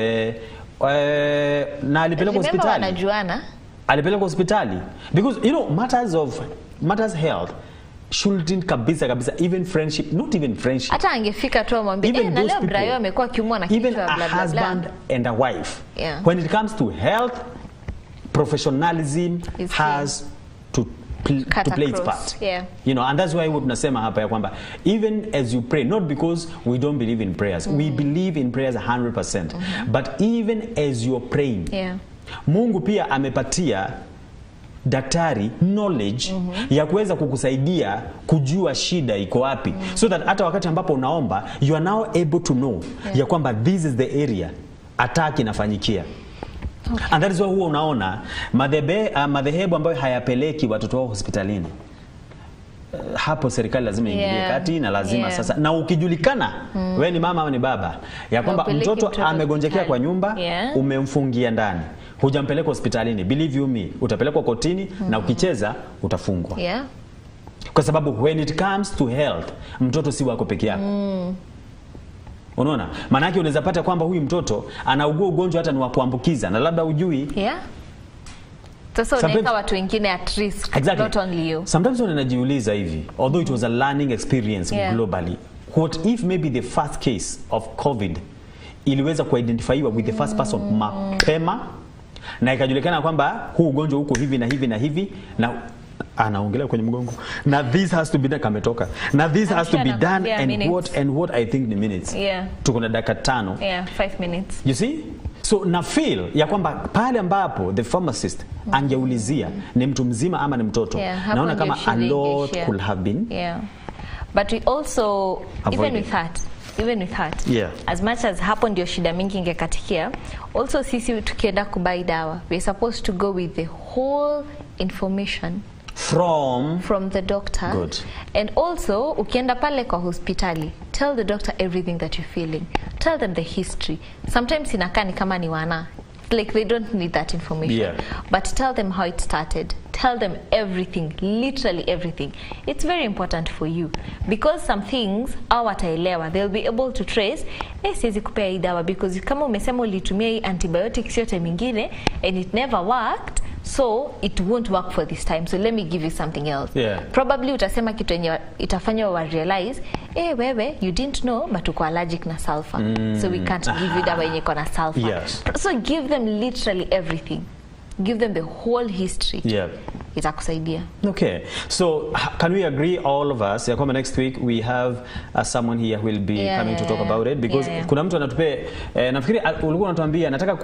[SPEAKER 4] na alipelekwa hospitali.
[SPEAKER 2] Wanajuana?
[SPEAKER 4] Alipelekwa hospitali because matters health shouldn't kabisa even friendship, not even friendship.
[SPEAKER 2] Hata angefika tu amwambie na leo Brayo amekuwa kiumwa na kichwa bla bla bla.
[SPEAKER 4] Even a husband and a wife.
[SPEAKER 2] Yeah.
[SPEAKER 4] When it comes to health, professionalism has to play its part.
[SPEAKER 2] Yeah.
[SPEAKER 4] And that's why tunasema hapa ya kwamba even as you pray, not because we don't believe in prayers, we believe in prayers 100%, but even as you're praying, Mungu pia amepatia daktari knowledge ya kuweza kukusaidia kujua shida iko wapi, so that hata wakati ambapo unaomba you are now able to know ya kwamba this is the area attack inafanyikia. Okay. And that is why huwa unaona madhehebu ambayo hayapeleki watoto wao hospitalini. Hapo serikali lazima ingilie kati na lazima sasa, na ukijulikana wewe ni mama au ni baba ya kwamba mtoto amegonjekea kwa nyumba, umemfungia ndani, hujampeleka hospitalini, believe you me, utapelekwa kotini na ukicheza utafungwa. Kwa sababu when it comes to health, mtoto si wako peke yako. Unaona? Maana yake unaweza pata kwamba huyu mtoto anaugua ugonjwa hata ni wa kuambukiza na labda ujui.
[SPEAKER 2] Sasa unaweka watu wengine at risk, not only you.
[SPEAKER 4] Sometimes unajiuliza hivi, although it was a learning experience globally, what if maybe the first case of COVID iliweza kuidentifyiwa with the first person mapema na ikajulikana kwamba huu ugonjwa uko hivi na hivi na hivi na anaongelea kwenye mgongo na this has to be done kametoka na this has to be done and what I think ni minutes. Tuko na dakika 5.
[SPEAKER 2] 5 minutes.
[SPEAKER 4] You see? So na feel ya kwamba pale ambapo the pharmacist angeulizia ni mtu mzima ama ni mtoto, naona kama a lot could have been.
[SPEAKER 2] But we also even with that even with heart.
[SPEAKER 4] Yeah.
[SPEAKER 2] As much as hapo ndio shida mingi ingekatikia, also sisi tukienda kubai dawa, we're supposed to go with the whole information from the doctor.
[SPEAKER 4] Good.
[SPEAKER 2] And also ukienda pale kwa hospitali, tell the doctor everything that you're feeling. Tell them the history. Sometimes inakaa ni kama ni wana, like they don't need that information.
[SPEAKER 4] Yeah.
[SPEAKER 2] But tell them how it started. Tell them everything, literally everything. It's very important for you because some things hawataelewa, they'll be able to trace. Siwezi kupea hii dawa because kama umesema ulitumia hii antibiotics yote mingine and it never worked, so it won't work for this time, so let me give you something else.
[SPEAKER 4] Yeah.
[SPEAKER 2] Probably utasema kitu yenye itafanya wa realize, wewe you didn't know but uko allergic na sulfur, so we can't give you dawa yenye iko na sulfur.
[SPEAKER 4] Yes.
[SPEAKER 2] So give them literally everything. Give them the whole history.
[SPEAKER 4] Yeah.
[SPEAKER 2] Itakusaidia.
[SPEAKER 4] Okay. So can we agree, all of us, next week we have someone here who will be coming to talk about it, because kuna mtu anatupe nafikiri ulikuwa unatuambia nataka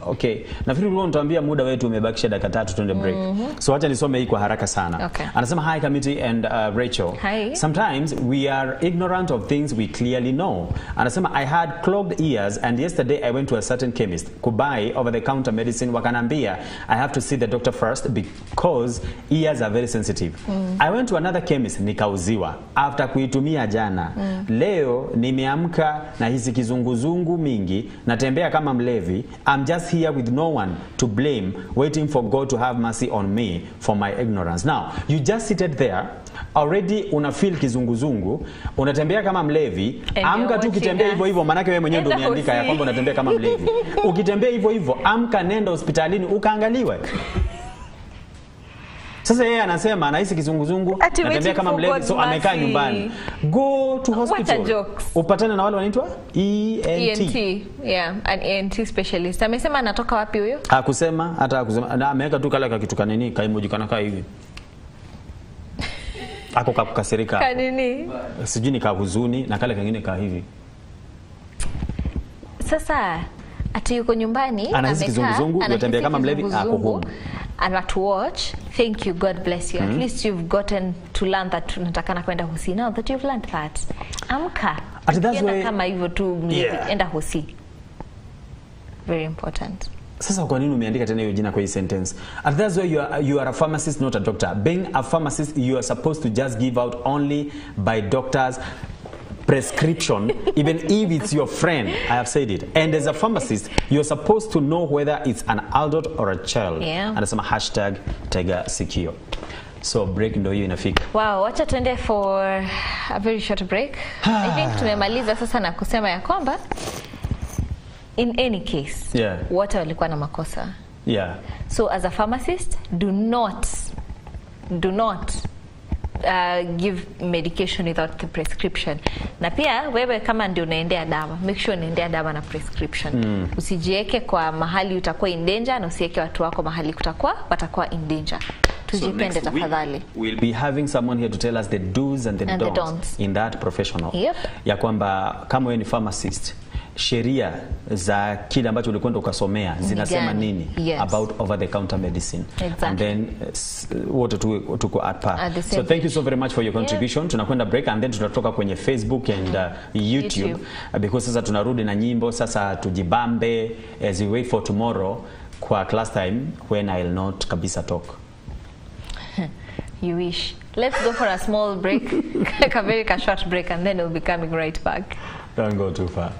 [SPEAKER 4] okay. Nafikiri ulikuwa unatuambia muda wetu umebakisha dakika 3 tuende break. So acha nisome hii kwa haraka sana.
[SPEAKER 2] Okay.
[SPEAKER 4] Anasema, hi committee and Rachel.
[SPEAKER 2] Hi.
[SPEAKER 4] Sometimes we are ignorant of things we clearly know. Anasema, I had clogged ears and yesterday I went to a certain chemist to buy over the counter medicine. Wakanambia I have to see the doctor first because ears are very sensitive. I went to another chemist nikauziwa after kuitumia jana. Leo nimeamka na hizi kizunguzungu mingi, natembea kama mlevi. I'm just here with no one to blame, waiting for God to have mercy on me for my ignorance. Now, you just seated there, already una feel kizunguzungu, unatembea kama mlevi. Amka tu kitembea hivyo hivyo, manake wewe mwenyewe ndio umeandika ya kwamba unatembea kama mlevi. Ukitembea hivyo hivyo, amka nenda hospitalini ukaangaliwe. Sasa yeye anasema anahisi kizunguzungu, anatembea kama mlevi, so amekaa nyumbani. Go to hospital. Upatane na wale wanaitwa ENT.
[SPEAKER 2] Yeah, an ENT specialist. Amesema anatoka wapi huyo?
[SPEAKER 4] Hakusema, hata hakusema. Na ameweka tu kala kitu kanini, kaimoji kana hivi. Ako kakasirika.
[SPEAKER 2] Kanini?
[SPEAKER 4] Sijui ni huzuni na kale kingine ka hivi.
[SPEAKER 2] Sasa ati yuko nyumbani,
[SPEAKER 4] anahisi kizunguzungu, anatembea kama mlevi, ako home.
[SPEAKER 2] And at watch, thank you, God bless you. At least you've gotten to learn that unatakana kwenda hosi. Now that you've learned that, amka. Ukienda kama hivyo tu enda hosi. Very important.
[SPEAKER 4] Sasa kwa nini umeandika tena hiyo jina kwa hii sentence? And that's why you are a pharmacist, not a doctor. Being a pharmacist, you are supposed to just give out only by doctors prescription, even if it's your friend. I have said it. And as a pharmacist, you're supposed to know whether it's an adult or a child. Anasema #TigerSecure. So break ndo hiyo inafika.
[SPEAKER 2] Wow, wacha tuende for a very short break. I think tumemaliza sasa na kusema ya kwamba in any case, wote walikuwa na makosa. So as a pharmacist, do not give medication without the prescription. Na pia wewe kama ndio unaendea dawa, make sure unaendea dawa na prescription. Usijieke kwa mahali utakuwa in danger, na usiweke watu wako mahali watakuwa in danger. Tujipende tafadhali.
[SPEAKER 4] We'll be having someone here to tell us the do's and the don'ts in that professional. Ya kwamba kama wewe ni pharmacist, sheria za kile ambacho ulikwenda ukasomea zinasema nini about over the counter medicine. And then wote tuko at par. So thank you so very much for your contribution. Tunakwenda break and then tutatoka kwenye Facebook and YouTube because sasa tunarudi na nyimbo. Sasa tujibambe as we wait for tomorrow kwa class time when I'll not kabisa talk.
[SPEAKER 2] You wish. Let's go for a small break, a very short break, and then we'll be coming right back.
[SPEAKER 4] Don't go too far.